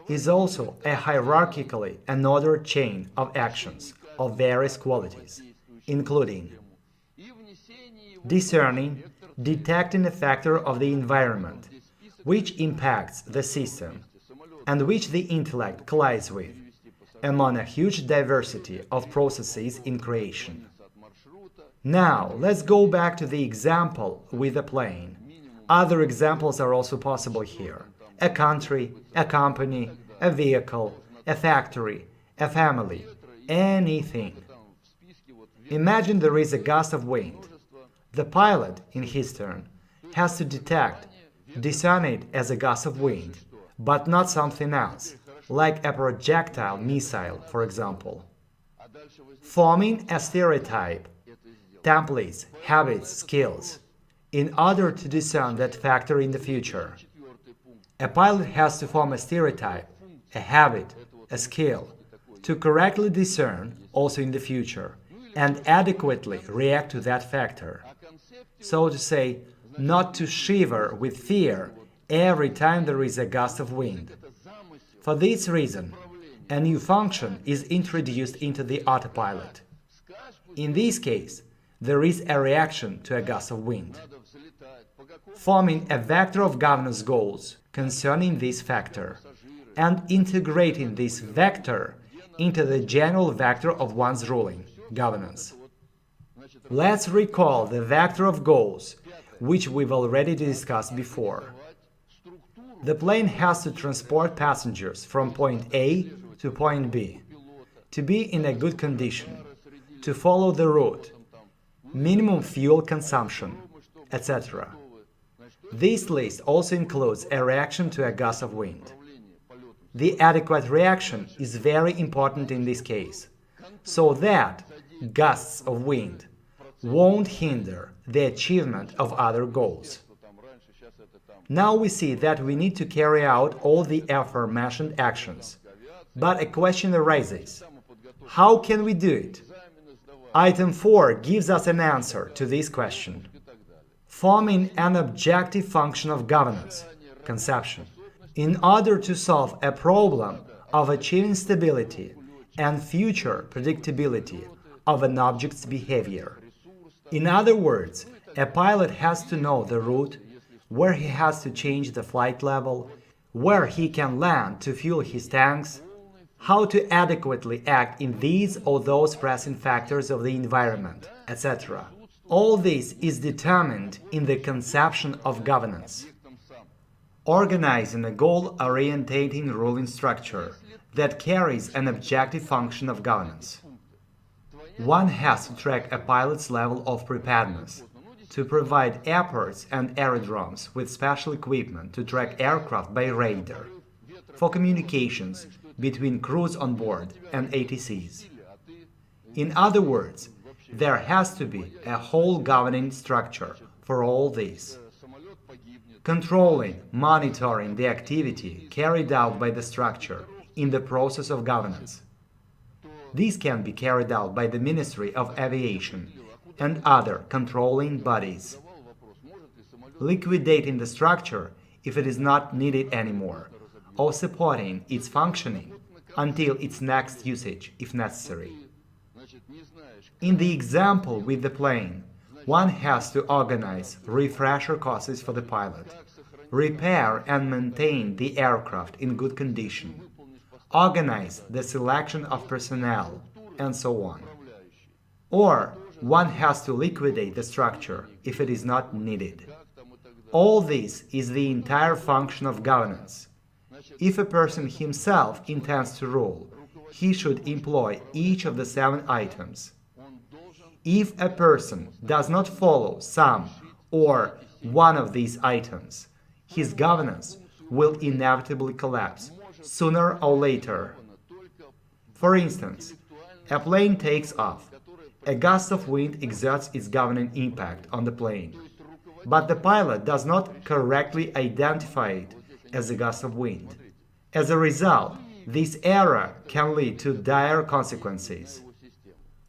is also a hierarchically and ordered chain of actions of various qualities, including discerning, detecting a factor of the environment which impacts the system and which the intellect collides with, among a huge diversity of processes in creation. Now, let's go back to the example with a plane. Other examples are also possible here. A country, a company, a vehicle, a factory, a family, anything. Imagine there is a gust of wind. The pilot, in his turn, has to detect, discern it as a gust of wind, but not something else, like a projectile missile, for example. Forming a stereotype, templates, habits, skills, in order to discern that factor in the future. A pilot has to form a stereotype, a habit, a skill, to correctly discern also in the future and adequately react to that factor. So to say, not to shiver with fear every time there is a gust of wind. For this reason, a new function is introduced into the autopilot. In this case, there is a reaction to a gust of wind, forming a vector of governance goals concerning this factor, and integrating this vector into the general vector of one's ruling, governance. Let's recall the vector of goals, which we've already discussed before. The plane has to transport passengers from point A to point B, to be in a good condition, to follow the route, minimum fuel consumption, etc. This list also includes a reaction to a gust of wind. The adequate reaction is very important in this case, so that gusts of wind won't hinder the achievement of other goals. Now we see that we need to carry out all the aforementioned actions. But a question arises: how can we do it? Item 4 gives us an answer to this question. Forming an objective function of governance, conception, in order to solve a problem of achieving stability and future predictability of an object's behavior. In other words, a pilot has to know the route, where he has to change the flight level, where he can land to fuel his tanks, how to adequately act in these or those pressing factors of the environment, etc. All this is determined in the conception of governance. Organizing a goal-orientating ruling structure that carries an objective function of governance. One has to track a pilot's level of preparedness, to provide airports and aerodromes with special equipment to track aircraft by radar, for communications between crews on board and ATCs, In other words, there has to be a whole governing structure for all this, controlling, monitoring the activity carried out by the structure in the process of governance. This can be carried out by the Ministry of Aviation and other controlling bodies, liquidating the structure if it is not needed anymore, or supporting its functioning until its next usage if necessary. In the example with the plane, one has to organize refresher courses for the pilot, repair and maintain the aircraft in good condition, organize the selection of personnel, and so on. Or one has to liquidate the structure if it is not needed. All this is the entire function of governance. If a person himself intends to rule, he should employ each of the 7 items. If a person does not follow some or one of these items, his governance will inevitably collapse, sooner or later. For instance, a plane takes off. A gust of wind exerts its governing impact on the plane, but the pilot does not correctly identify it as a gust of wind. As a result, this error can lead to dire consequences.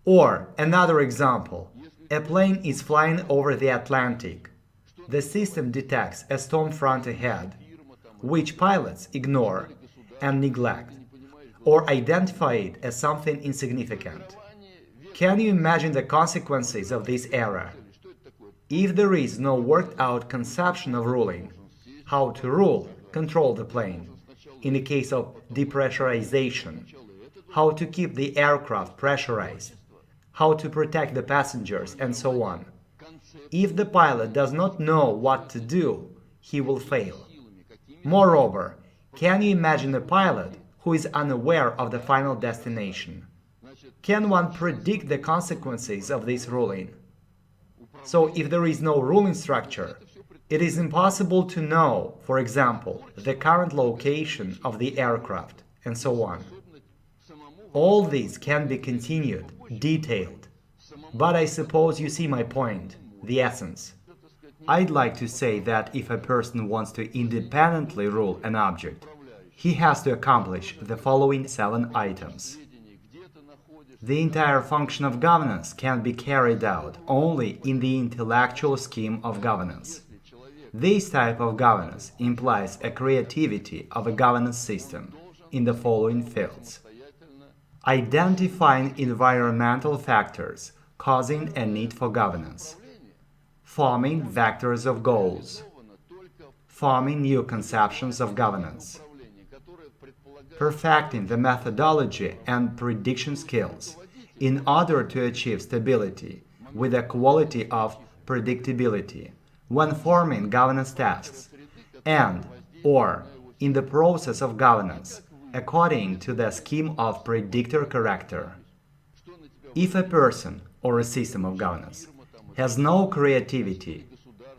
Or, another example, a plane is flying over the Atlantic. The system detects a storm front ahead, which pilots ignore and neglect, or identify it as something insignificant. Can you imagine the consequences of this error? If there is no worked-out conception of ruling, how to rule, control the plane, in the case of depressurization, how to keep the aircraft pressurized, how to protect the passengers, and so on. If the pilot does not know what to do, he will fail. Moreover, can you imagine a pilot who is unaware of the final destination? Can one predict the consequences of this ruling? So, if there is no ruling structure, it is impossible to know, for example, the current location of the aircraft, and so on. All this can be continued, detailed. But I suppose you see my point, the essence. I'd like to say that if a person wants to independently rule an object, he has to accomplish the following 7 items. The entire function of governance can be carried out only in the intellectual scheme of governance. This type of governance implies a creativity of a governance system in the following fields: identifying environmental factors causing a need for governance, forming vectors of goals, forming new conceptions of governance, perfecting the methodology and prediction skills in order to achieve stability with a quality of predictability when forming governance tasks, and/or in the process of governance according to the scheme of predictor character. If a person or a system of governance has no creativity,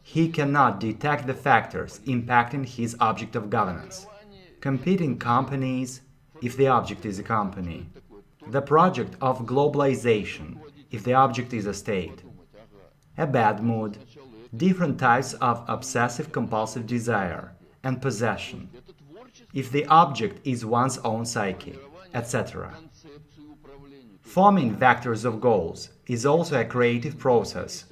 he cannot detect the factors impacting his object of governance: competing companies, if the object is a company, the project of globalization, if the object is a state, a bad mood, different types of obsessive-compulsive desire and possession, if the object is one's own psyche, etc. Forming vectors of goals is also a creative process,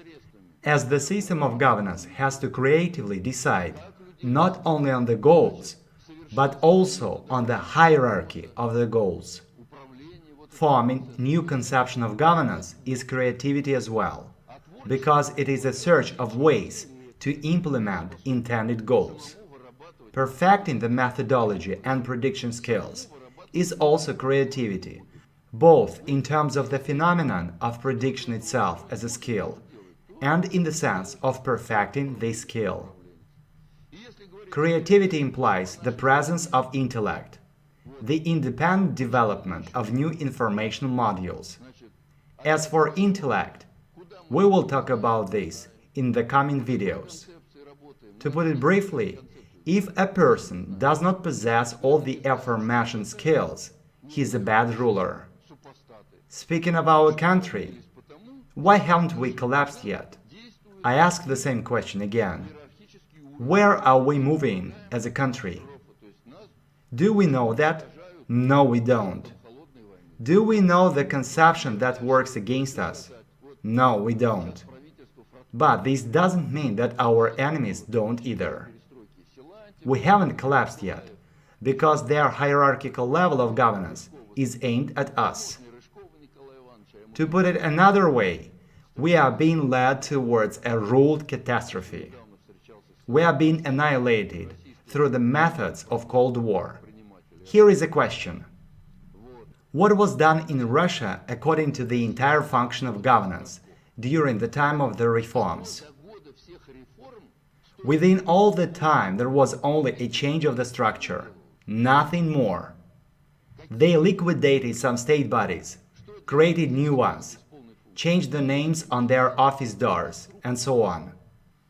as the system of governance has to creatively decide not only on the goals, but also on the hierarchy of the goals. Forming new conception of governance is creativity as well, because it is a search of ways to implement intended goals. Perfecting the methodology and prediction skills is also creativity, both in terms of the phenomenon of prediction itself as a skill, and in the sense of perfecting this skill. Creativity implies the presence of intellect, the independent development of new information modules. As for intellect, we will talk about this in the coming videos. To put it briefly, if a person does not possess all the aforementioned skills, he is a bad ruler. Speaking of our country, why haven't we collapsed yet? I ask the same question again. Where are we moving as a country? Do we know that? No, we don't. Do we know the conception that works against us? No, we don't. But this doesn't mean that our enemies don't either. We haven't collapsed yet, because their hierarchical level of governance is aimed at us. To put it another way, we are being led towards a ruled catastrophe. We are being annihilated through the methods of Cold War. Here is a question. What was done in Russia according to the entire function of governance during the time of the reforms? Within all the time there was only a change of the structure, nothing more. They liquidated some state bodies, created new ones, changed the names on their office doors, and so on.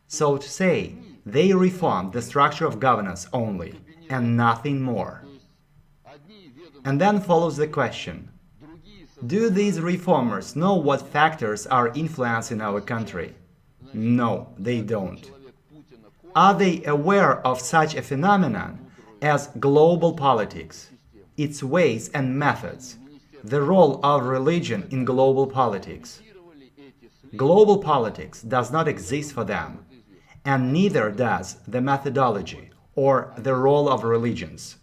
So to say, they reformed the structure of governance only, and nothing more. And then follows the question, do these reformers know what factors are influencing our country? No, they don't. Are they aware of such a phenomenon as global politics, its ways and methods, the role of religion in global politics? Global politics does not exist for them, and neither does the methodology or the role of religions.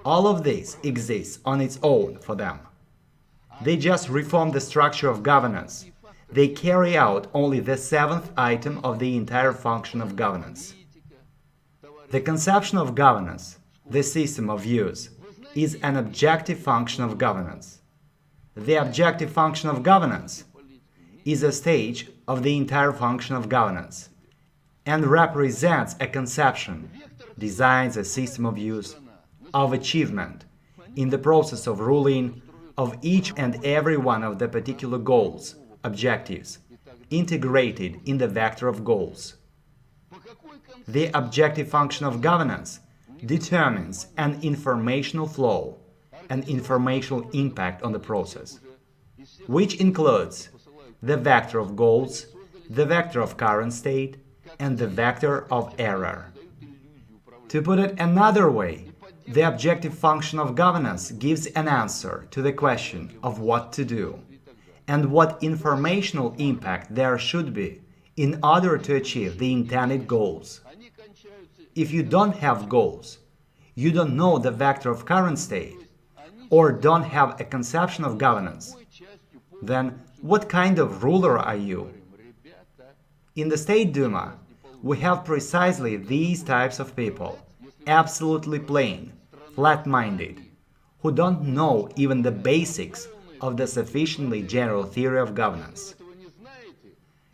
All of this exists on its own for them. They just reform the structure of governance. They carry out only the seventh item of the entire function of governance. The conception of governance, the system of use, is an objective function of governance. The objective function of governance is a stage of the entire function of governance and represents a conception, designs a system of use, of achievement, in the process of ruling, of each and every one of the particular goals, objectives, integrated in the vector of goals. The objective function of governance determines an informational flow, an informational impact on the process, which includes the vector of goals, the vector of current state, and the vector of error. To put it another way, the objective function of governance gives an answer to the question of what to do and what informational impact there should be in order to achieve the intended goals. If you don't have goals, you don't know the vector of current state, or don't have a conception of governance, then what kind of ruler are you? In the State Duma, we have precisely these types of people, absolutely plain, flat-minded, who don't know even the basics of the sufficiently general theory of governance.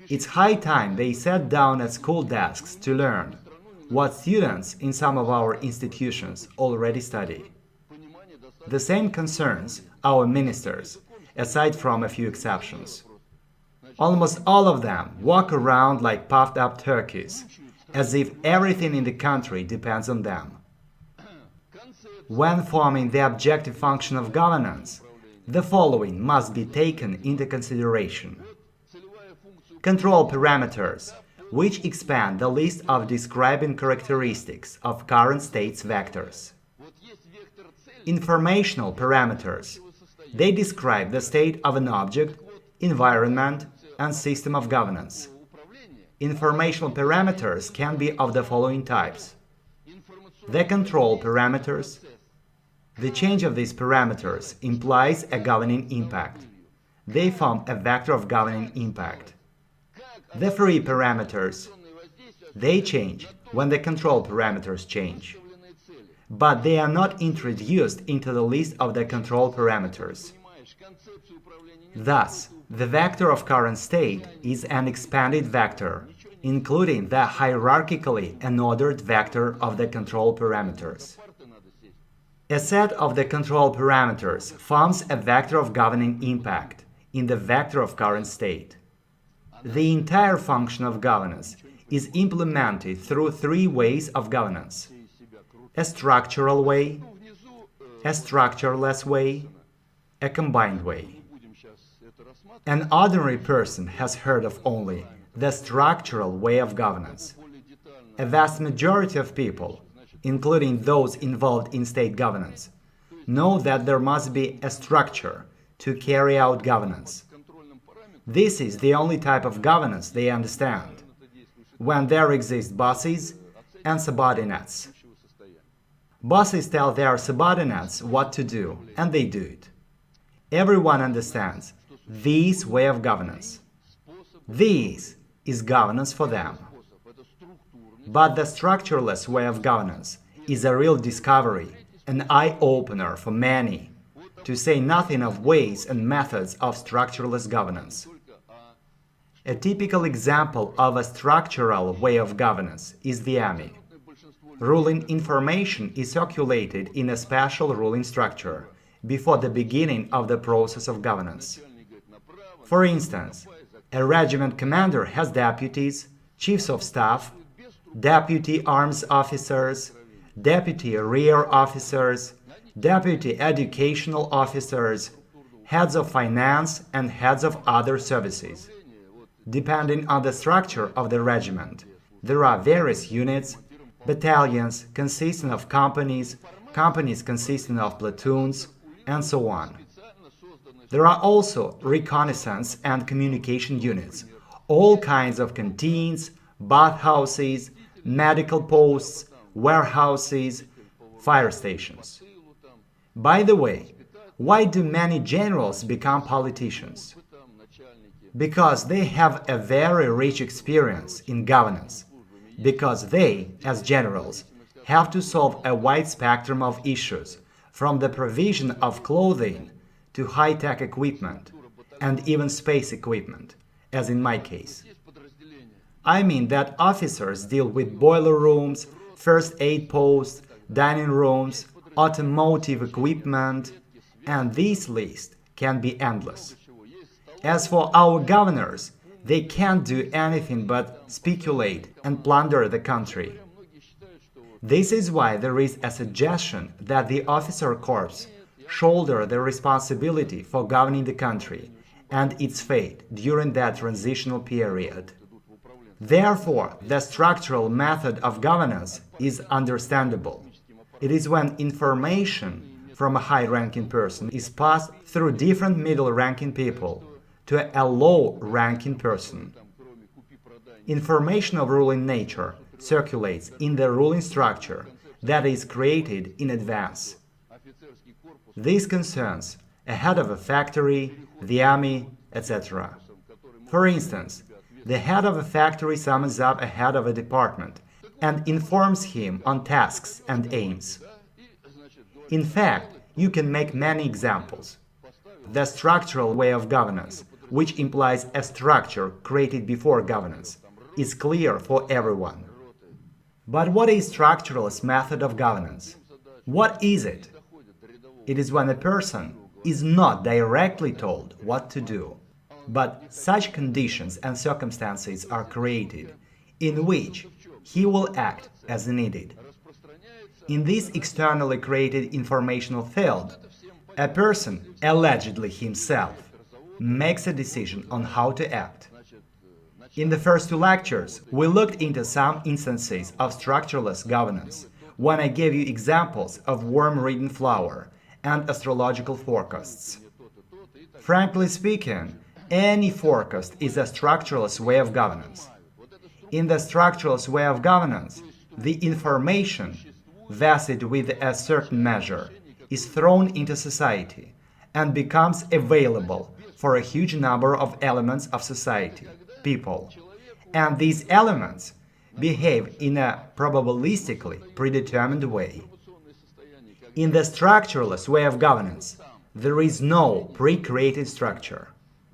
It's high time they sat down at school desks to learn what students in some of our institutions already study. The same concerns our ministers, aside from a few exceptions. Almost all of them walk around like puffed-up turkeys, as if everything in the country depends on them. When forming the objective function of governance, the following must be taken into consideration. Control parameters, which expand the list of describing characteristics of current state's vectors. Informational parameters. They describe the state of an object, environment, and system of governance. Informational parameters can be of the following types. The control parameters. The change of these parameters implies a governing impact. They form a vector of governing impact. The free parameters. They change when the control parameters change, but they are not introduced into the list of the control parameters. Thus, the vector of current state is an expanded vector, including the hierarchically unordered vector of the control parameters. A set of the control parameters forms a vector of governing impact in the vector of current state. The entire function of governance is implemented through three ways of governance: a structural way, a structureless way, a combined way. An ordinary person has heard of only the structural way of governance. A vast majority of people, including those involved in state governance, know that there must be a structure to carry out governance. This is the only type of governance they understand, when there exist bosses and subordinates. Bosses tell their subordinates what to do, and they do it. Everyone understands this way of governance. This is governance for them. But the structureless way of governance is a real discovery, an eye-opener for many, to say nothing of ways and methods of structureless governance. A typical example of a structural way of governance is the army. Ruling information is circulated in a special ruling structure before the beginning of the process of governance. For instance, a regiment commander has deputies, chiefs of staff, deputy arms officers, deputy rear officers, deputy educational officers, heads of finance and heads of other services. Depending on the structure of the regiment, there are various units, battalions consisting of companies, companies consisting of platoons, and so on. There are also reconnaissance and communication units, all kinds of canteens, bathhouses, medical posts, warehouses, fire stations. By the way, why do many generals become politicians? Because they have a very rich experience in governance, because they, as generals, have to solve a wide spectrum of issues, from the provision of clothing to high-tech equipment, and even space equipment, as in my case. I mean that officers deal with boiler rooms, first aid posts, dining rooms, automotive equipment, and this list can be endless. As for our governors, they can't do anything but speculate and plunder the country. This is why there is a suggestion that the officer corps shoulder the responsibility for governing the country and its fate during that transitional period. Therefore, the structural method of governance is understandable. It is when information from a high-ranking person is passed through different middle-ranking people to a low-ranking person. Information of ruling nature circulates in the ruling structure that is created in advance. This concerns a head of a factory, the army, etc. For instance, the head of a factory summons up a head of a department and informs him on tasks and aims. In fact, you can make many examples. The structural way of governance, which implies a structure created before governance, is clear for everyone. But what is structuralist method of governance? What is it? It is when a person is not directly told what to do, but such conditions and circumstances are created in which he will act as needed. In this externally created informational field, a person, allegedly himself, makes a decision on how to act. In the first two lectures, we looked into some instances of structureless governance, when I gave you examples of worm-ridden flower and astrological forecasts. Frankly speaking, any forecast is a structureless way of governance. In the structureless way of governance, the information, vested with a certain measure, is thrown into society and becomes available for a huge number of elements of society, people. And these elements behave in a probabilistically predetermined way. In the structureless way of governance, there is no pre-created structure.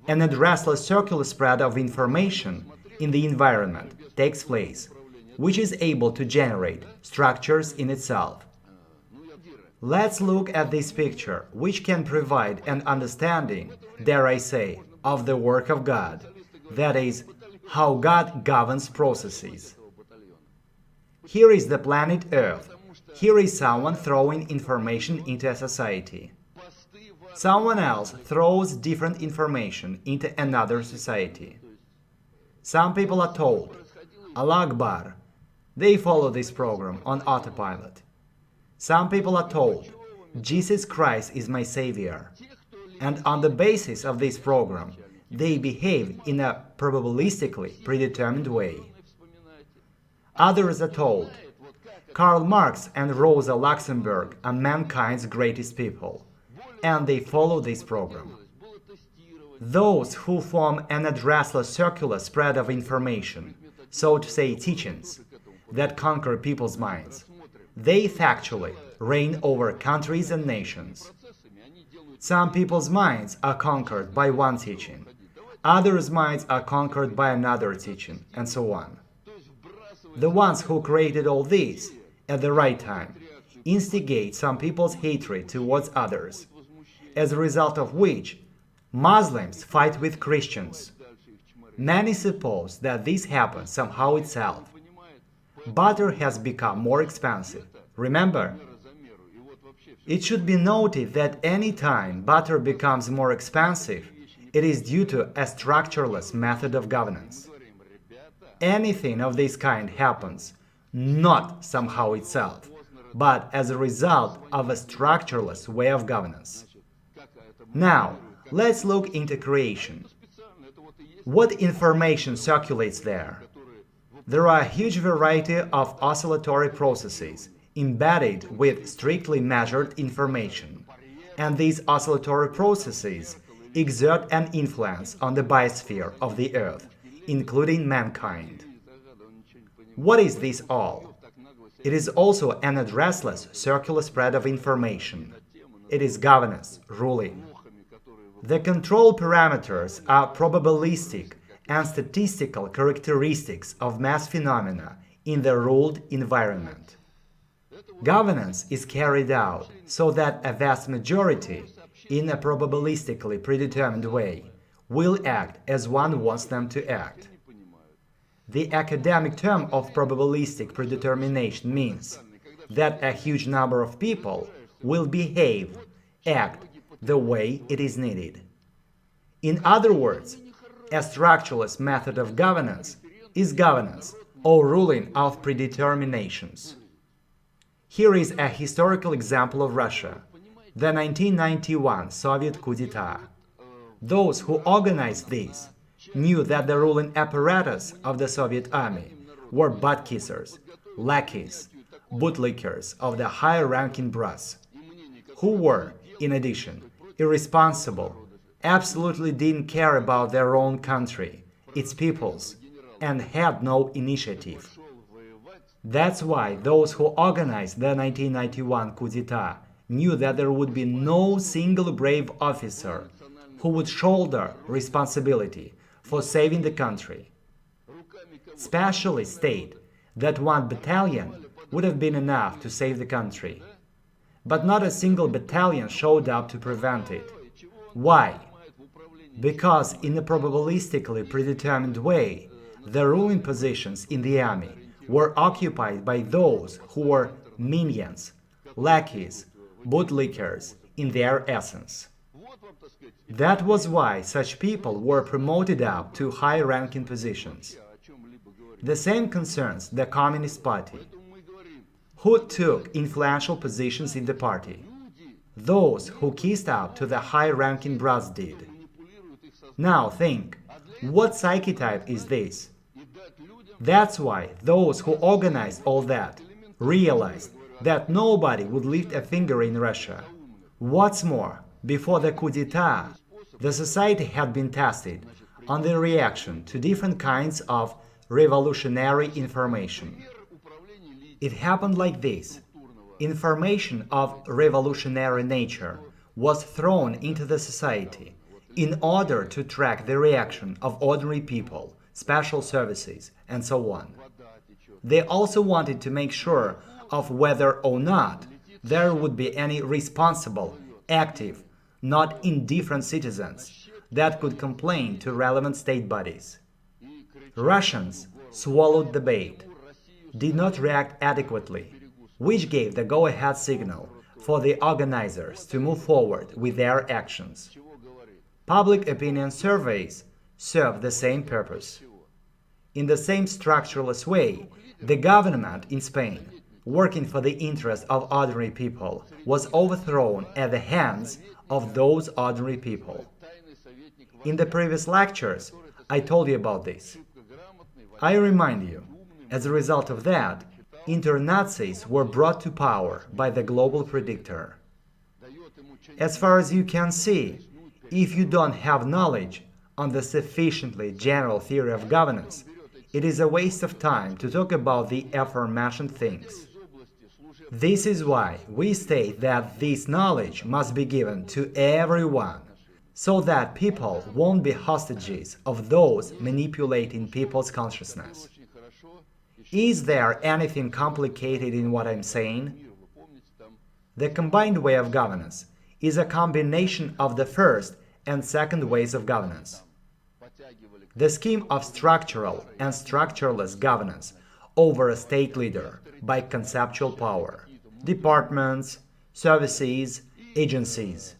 An addressless circular spread of information in the environment takes place, which is able to generate structures in itself. Let's look at this picture, which can provide an understanding, dare I say, of the work of God, that is, how God governs processes. Here is the planet Earth. Here is someone throwing information into a society. Someone else throws different information into another society. Some people are told, Allah Akbar. They follow this program on autopilot. Some people are told, Jesus Christ is my Savior. And on the basis of this program, they behave in a probabilistically predetermined way. Others are told, Karl Marx and Rosa Luxemburg are mankind's greatest people, and they follow this program. Those who form an addressless circular spread of information, so to say teachings, that conquer people's minds, they factually reign over countries and nations. Some people's minds are conquered by one teaching, others' minds are conquered by another teaching, and so on. The ones who created all this at the right time instigate some people's hatred towards others, as a result of which Muslims fight with Christians. Many suppose that this happens somehow itself. Butter has become more expensive. Remember? It should be noted that any time butter becomes more expensive, it is due to a structureless method of governance. Anything of this kind happens not somehow itself, but as a result of a structureless way of governance. Now, let's look into creation. What information circulates there? There are a huge variety of oscillatory processes embedded with strictly measured information, and these oscillatory processes exert an influence on the biosphere of the Earth, including mankind. What is this all? It is also an addressless circular spread of information. It is governance, ruling. The control parameters are probabilistic and statistical characteristics of mass phenomena in the ruled environment. Governance is carried out so that a vast majority, in a probabilistically predetermined way, will act as one wants them to act. The academic term of probabilistic predetermination means that a huge number of people will behave, act the way it is needed. In other words, a structureless method of governance is governance or ruling of predeterminations. Here is a historical example of Russia, the 1991 Soviet coup d'etat. Those who organized this knew that the ruling apparatus of the Soviet army were butt-kissers, lackeys, bootlickers of the higher-ranking brass, who were, in addition, irresponsible, absolutely didn't care about their own country, its peoples, and had no initiative. That's why those who organized the 1991 coup d'etat knew that there would be no single brave officer who would shoulder responsibility for saving the country. Specialists state that one battalion would have been enough to save the country. But not a single battalion showed up to prevent it. Why? Because in a probabilistically predetermined way, the ruling positions in the army were occupied by those who were minions, lackeys, bootlickers in their essence. That was why such people were promoted up to high-ranking positions. The same concerns the Communist Party. Who took influential positions in the party? Those who kissed up to the high-ranking brass did. Now think, what psyche type is this? That's why those who organized all that realized that nobody would lift a finger in Russia. What's more, before the coup d'etat, the society had been tested on the reaction to different kinds of revolutionary information. It happened like this. Information of revolutionary nature was thrown into the society in order to track the reaction of ordinary people, special services, and so on. They also wanted to make sure of whether or not there would be any responsible, active, not indifferent citizens that could complain to relevant state bodies. Russians swallowed the bait, did not react adequately, which gave the go-ahead signal for the organizers to move forward with their actions. Public opinion surveys serve the same purpose. In the same structureless way, the government in Spain, working for the interests of ordinary people, was overthrown at the hands of those ordinary people. In the previous lectures, I told you about this. I remind you, as a result of that, inter-Nazis were brought to power by the global predictor. As far as you can see, if you don't have knowledge on the sufficiently general theory of governance, it is a waste of time to talk about the aforementioned things. This is why we state that this knowledge must be given to everyone, so that people won't be hostages of those manipulating people's consciousness. Is there anything complicated in what I'm saying? The combined way of governance is a combination of the first and second ways of governance. The scheme of structural and structureless governance over a state leader by conceptual power, departments, services, agencies.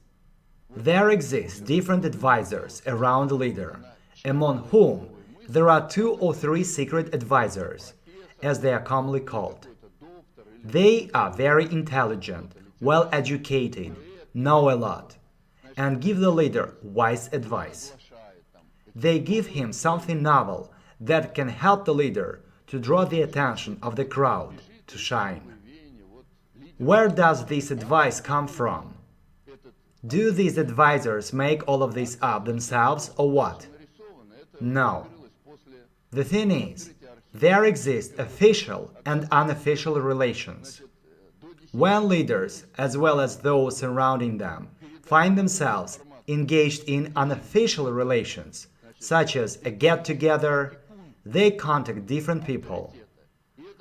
There exist different advisors around the leader, among whom there are 2 or 3 secret advisors, as they are commonly called. They are very intelligent, well-educated, know a lot, and give the leader wise advice. They give him something novel that can help the leader to draw the attention of the crowd to shine. Where does this advice come from? Do these advisors make all of this up themselves or what? No. The thing is, there exist official and unofficial relations. When leaders, as well as those surrounding them, find themselves engaged in unofficial relations, such as a get-together, they contact different people.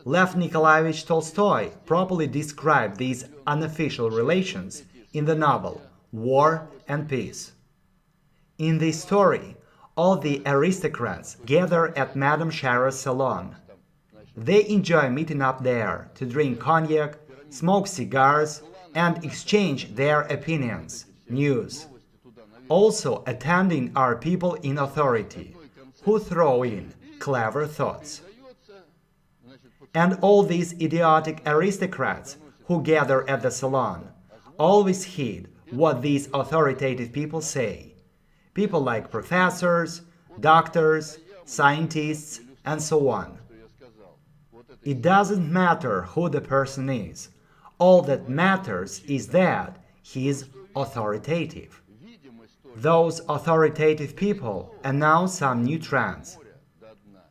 Lev Nikolaevich Tolstoy properly described these unofficial relations in the novel War and Peace. In this story, all the aristocrats gather at Madame Chara's salon. They enjoy meeting up there to drink cognac, smoke cigars, and exchange their opinions, news. Also attending are people in authority, who throw in clever thoughts. And all these idiotic aristocrats who gather at the salon always heed what these authoritative people say. People like professors, doctors, scientists, and so on. It doesn't matter who the person is. All that matters is that he is authoritative. Those authoritative people announce some new trends.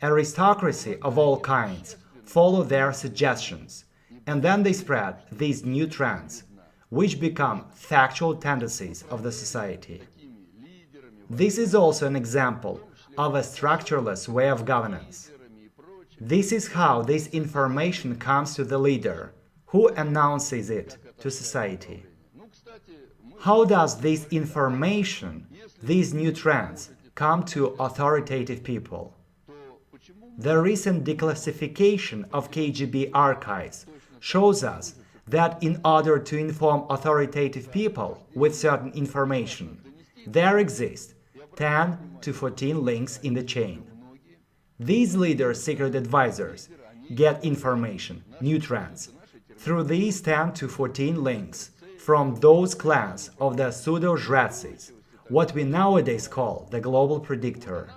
Aristocracy of all kinds follow their suggestions, and then they spread these new trends, which become factual tendencies of the society. This is also an example of a structureless way of governance. This is how this information comes to the leader, who announces it to society. How does this information, these new trends, come to authoritative people? The recent declassification of KGB archives shows us that in order to inform authoritative people with certain information, there exist 10 to 14 links in the chain. These leaders' secret advisors get information, new trends, through these 10 to 14 links from those class of the pseudo-jratsis, what we nowadays call the global predictor.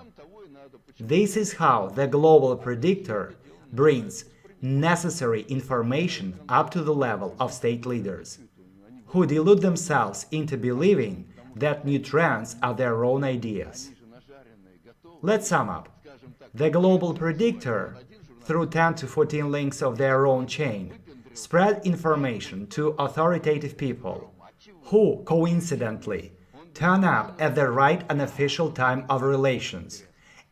This is how the global predictor brings necessary information up to the level of state leaders, who delude themselves into believing that new trends are their own ideas. Let's sum up. The global predictor, through 10 to 14 links of their own chain, spread information to authoritative people, who, coincidentally, turn up at the right unofficial time of relations,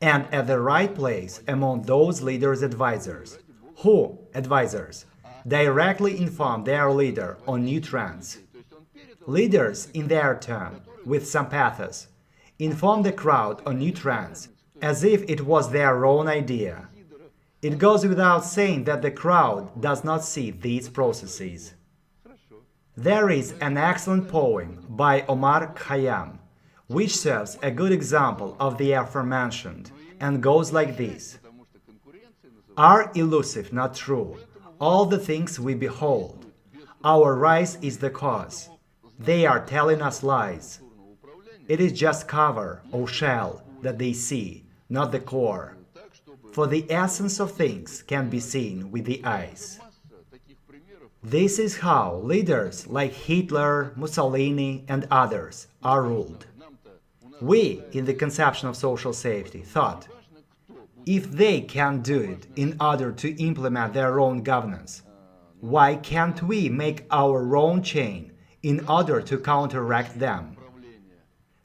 and at the right place among those leaders' advisors, who, advisors, directly inform their leader on new trends. Leaders, in their turn, with some pathos, inform the crowd on new trends, as if it was their own idea. It goes without saying that the crowd does not see these processes. There is an excellent poem by Omar Khayyam, which serves a good example of the aforementioned, and goes like this. Are elusive, not true, all the things we behold. Our rise is the cause. They are telling us lies. It is just cover, or shell, that they see, not the core. For the essence of things can be seen with the eyes. This is how leaders like Hitler, Mussolini, and others are ruled. We, in the conception of social safety, thought, if they can do it in order to implement their own governance, why can't we make our own chain in order to counteract them?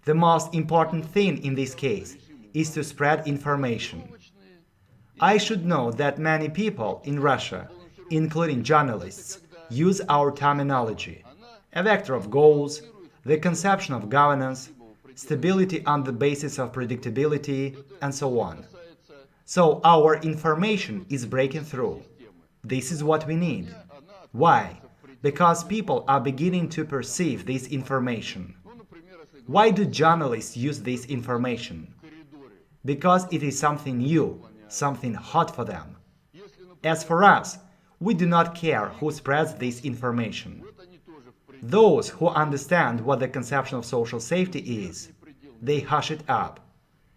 The most important thing in this case is to spread information. I should know that many people in Russia, including journalists, use our terminology, a vector of goals, the conception of governance, stability on the basis of predictability, and so on. So our information is breaking through. This is what we need. Why? Because people are beginning to perceive this information. Why do journalists use this information? Because it is something new, something hot for them. As for us, we do not care who spreads this information. Those who understand what the conception of social safety is, they hush it up.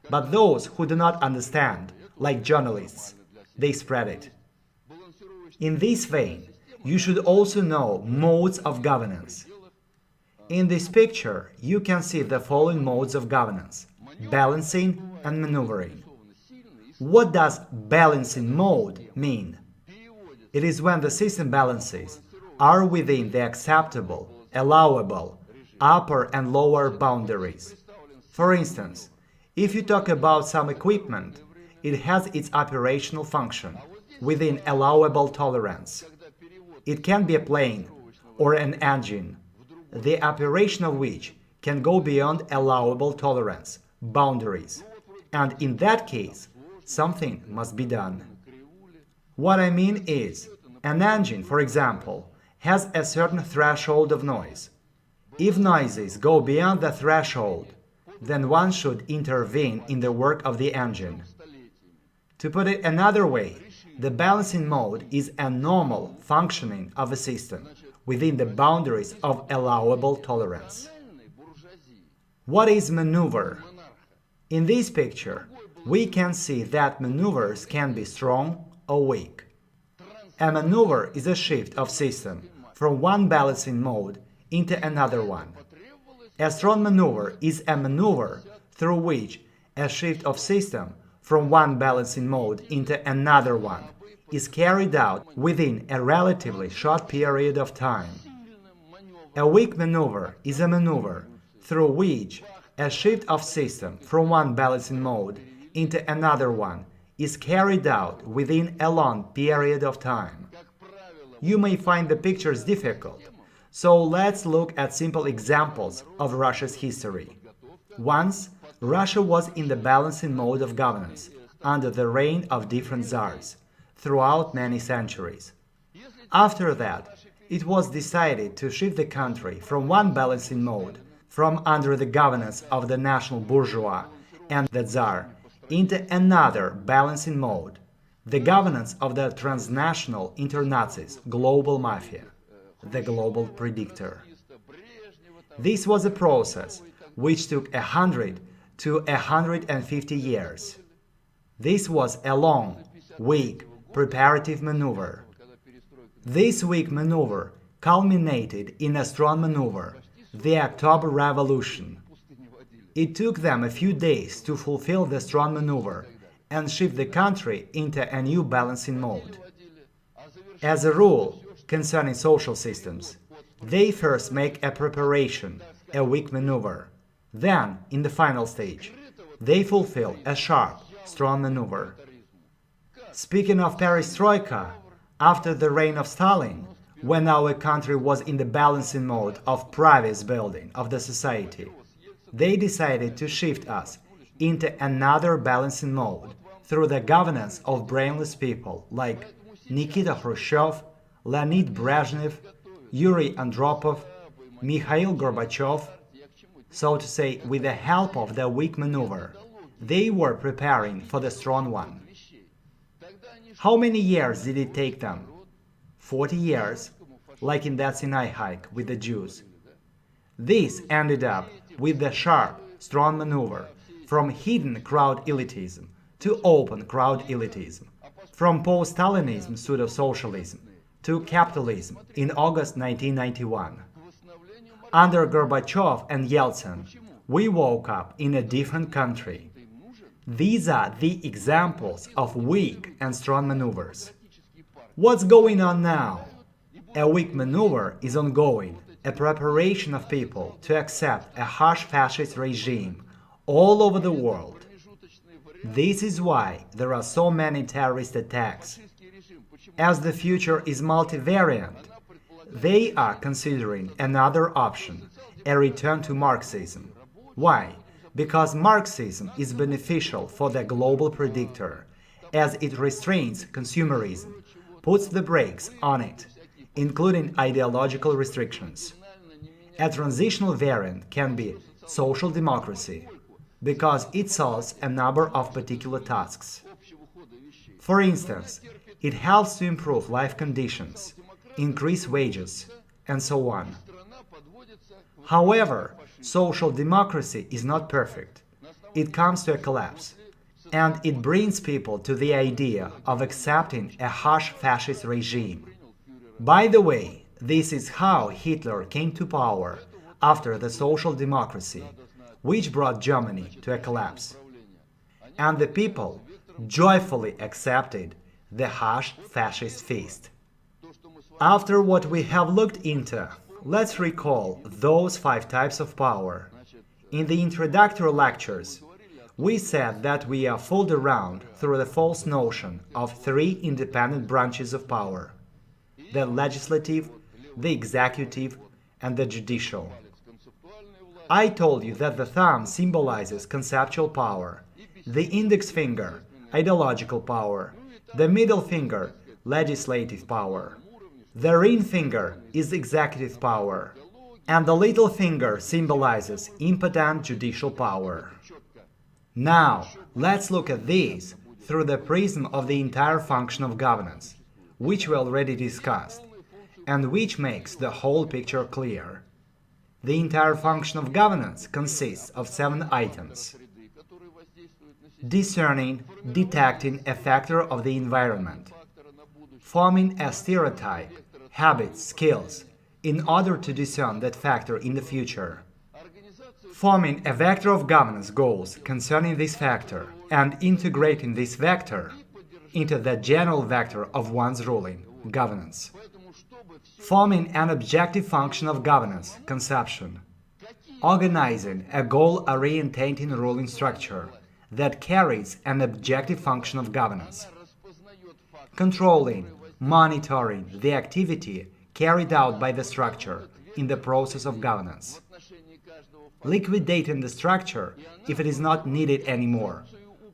But those who do not understand, like journalists, they spread it. In this vein, you should also know modes of governance. In this picture, you can see the following modes of governance: balancing and maneuvering. What does balancing mode mean? It is when the system balances are within the acceptable, allowable, upper and lower boundaries. For instance, if you talk about some equipment, it has its operational function within allowable tolerance. It can be a plane or an engine, the operation of which can go beyond allowable tolerance, boundaries, and in that case, something must be done. What I mean is, an engine, for example, has a certain threshold of noise. If noises go beyond the threshold, then one should intervene in the work of the engine. To put it another way, the balancing mode is a normal functioning of a system within the boundaries of allowable tolerance. What is maneuver? In this picture, we can see that maneuvers can be strong or weak. A maneuver is a shift of system from one balancing mode into another one. A strong maneuver is a maneuver through which a shift of system from one balancing mode into another one is carried out within a relatively short period of time. A weak maneuver is a maneuver through which a shift of system from one balancing mode into another one is carried out within a long period of time. You may find the pictures difficult, so let's look at simple examples of Russia's history. Once, Russia was in the balancing mode of governance under the reign of different czars throughout many centuries. After that, it was decided to shift the country from one balancing mode, from under the governance of the national bourgeois and the czar, into another balancing mode, the governance of the transnational inter-Nazis global mafia, the global predictor. This was a process which took 100 to 150 years. This was a long, weak, preparative maneuver. This weak maneuver culminated in a strong maneuver, the October Revolution. It took them a few days to fulfill the strong maneuver and shift the country into a new balancing mode. As a rule, concerning social systems, they first make a preparation, a weak maneuver. Then, in the final stage, they fulfill a sharp, strong maneuver. Speaking of perestroika, after the reign of Stalin, when our country was in the balancing mode of private building of the society, they decided to shift us into another balancing mode through the governance of brainless people like Nikita Khrushchev, Leonid Brezhnev, Yuri Andropov, Mikhail Gorbachev, so to say, with the help of the weak maneuver, they were preparing for the strong one. How many years did it take them? 40 years, like in that Sinai hike with the Jews. This ended up with the sharp, strong maneuver from hidden crowd elitism to open crowd elitism, from post-Stalinism pseudo-socialism to capitalism in August 1991. Under Gorbachev and Yeltsin, we woke up in a different country. These are the examples of weak and strong maneuvers. What's going on now? A weak maneuver is ongoing, a preparation of people to accept a harsh fascist regime all over the world. This is why there are so many terrorist attacks. As the future is multivariant, they are considering another option, a return to Marxism. Why? Because Marxism is beneficial for the global predictor, as it restrains consumerism, puts the brakes on it, including ideological restrictions. A transitional variant can be social democracy, because it solves a number of particular tasks. For instance, it helps to improve life conditions, increase wages, and so on. However, social democracy is not perfect. It comes to a collapse, and it brings people to the idea of accepting a harsh fascist regime. By the way, this is how Hitler came to power after the social democracy, which brought Germany to a collapse. And the people joyfully accepted the harsh fascist feast. After what we have looked into, let's recall those 5 types of power. In the introductory lectures, we said that we are fooled around through the false notion of 3 independent branches of power: the legislative, the executive, and the judicial. I told you that the thumb symbolizes conceptual power, the index finger, ideological power, the middle finger, legislative power. The ring finger is executive power, and the little finger symbolizes impotent judicial power. Now, let's look at these through the prism of the entire function of governance, which we already discussed, and which makes the whole picture clear. The entire function of governance consists of 7 items: discerning, detecting a factor of the environment, forming a stereotype, habits, skills, in order to discern that factor in the future, forming a vector of governance goals concerning this factor, and integrating this vector into the general vector of one's ruling, governance, forming an objective function of governance, conception, organizing a goal-orientating ruling structure that carries an objective function of governance, controlling, monitoring the activity carried out by the structure in the process of governance, liquidating the structure if it is not needed anymore,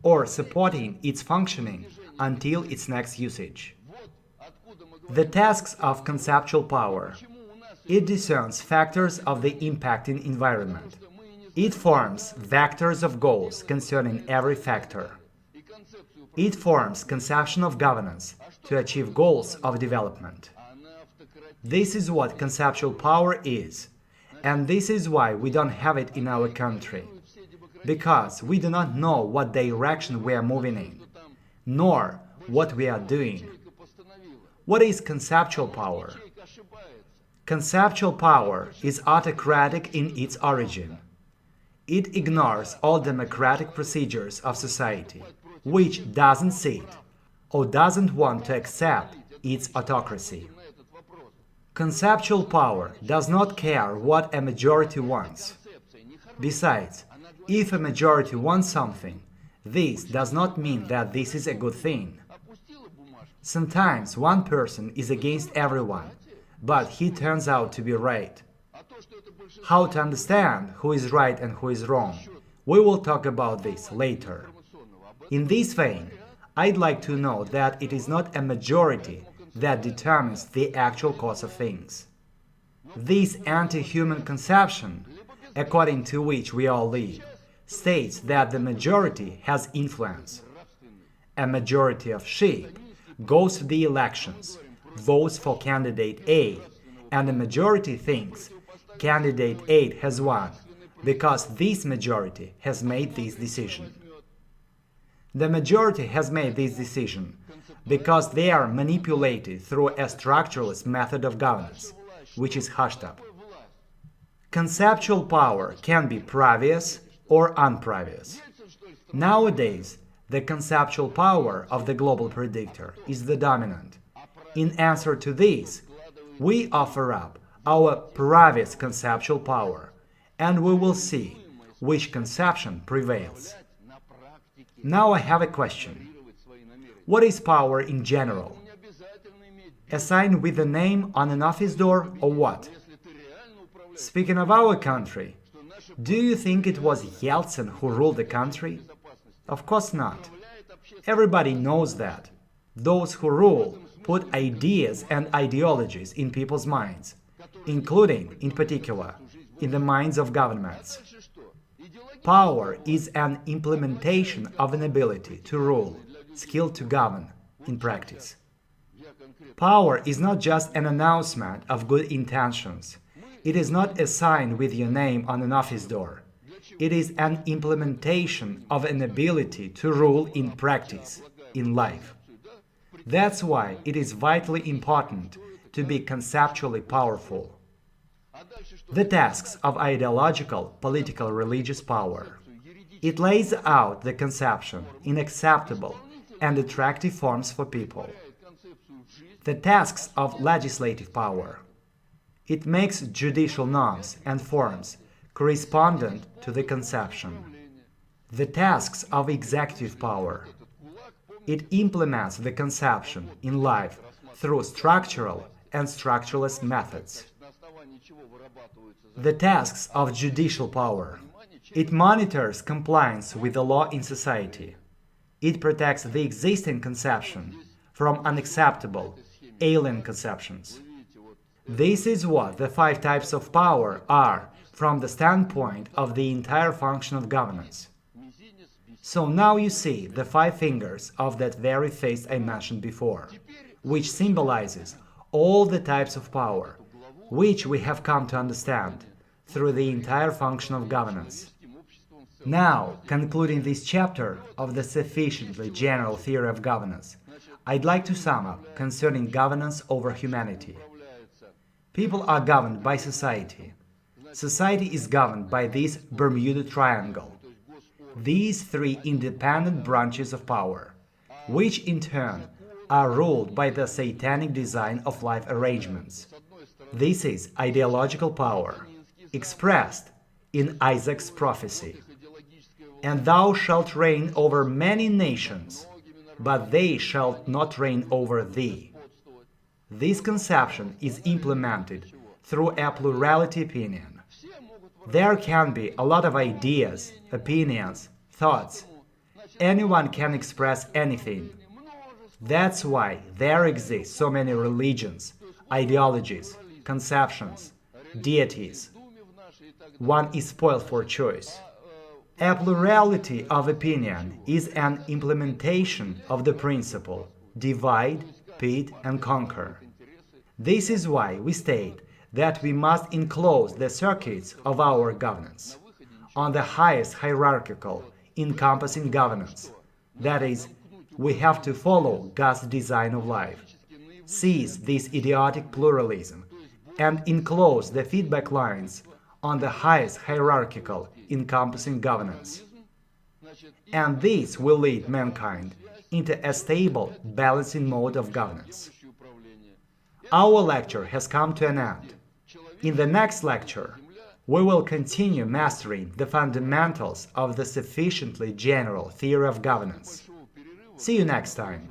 or supporting its functioning until its next usage. The tasks of conceptual power. It discerns factors of the impacting environment. It forms vectors of goals concerning every factor. It forms conception of governance to achieve goals of development. This is what conceptual power is, and this is why we don't have it in our country, because we do not know what direction we are moving in, nor what we are doing. What is conceptual power? Conceptual power is autocratic in its origin. It ignores all democratic procedures of society, which doesn't see it or doesn't want to accept its autocracy. Conceptual power does not care what a majority wants. Besides, if a majority wants something, this does not mean that this is a good thing. Sometimes one person is against everyone, but he turns out to be right. How to understand who is right and who is wrong? We will talk about this later. In this vein, I'd like to note that it is not a majority that determines the actual course of things. This anti-human conception, according to which we all live, states that the majority has influence. A majority of sheep goes to the elections, votes for candidate A, and the majority thinks candidate A has won because this majority has made this decision. The majority has made this decision because they are manipulated through a structuralist method of governance, which is hushed up. Conceptual power can be previous or unprevious. Nowadays, the conceptual power of the global predictor is the dominant. In answer to this, we offer up our previous conceptual power, and we will see which conception prevails. Now I have a question. What is power in general? A sign with a name on an office door or what? Speaking of our country, do you think it was Yeltsin who ruled the country? Of course not. Everybody knows that. Those who rule put ideas and ideologies in people's minds, including, in particular, in the minds of governments. Power is an implementation of an ability to rule, skill to govern, in practice. Power is not just an announcement of good intentions. It is not a sign with your name on an office door. It is an implementation of an ability to rule in practice, in life. That's why it is vitally important to be conceptually powerful. The tasks of ideological, political, religious power. It lays out the conception in acceptable and attractive forms for people. The tasks of legislative power. It makes judicial norms and forms correspondent to the conception. The tasks of executive power. It implements the conception in life through structural and structuralist methods. The tasks of judicial power. It monitors compliance with the law in society. It protects the existing conception from unacceptable, alien conceptions. This is what the 5 types of power are from the standpoint of the entire function of governance. So now you see the 5 fingers of that very face I mentioned before, which symbolizes all the types of power, which we have come to understand through the entire function of governance. Now, concluding this chapter of the sufficiently general theory of governance, I'd like to sum up concerning governance over humanity. People are governed by society. Society is governed by this Bermuda Triangle. These 3 independent branches of power, which in turn are ruled by the satanic design of life arrangements. This is ideological power, expressed in Isaac's prophecy. And thou shalt reign over many nations, but they shall not reign over thee. This conception is implemented through a plurality opinion. There can be a lot of ideas, opinions, thoughts. Anyone can express anything. That's why there exist so many religions, ideologies, conceptions, deities. One is spoiled for choice. A plurality of opinion is an implementation of the principle divide, pit, and conquer. This is why we state that we must enclose the circuits of our governance on the highest hierarchical, encompassing governance. That is, we have to follow God's design of life, seize this idiotic pluralism, and enclose the feedback lines on the highest hierarchical, encompassing governance. And this will lead mankind into a stable, balancing mode of governance. Our lecture has come to an end. In the next lecture, we will continue mastering the fundamentals of the sufficiently general theory of governance. See you next time.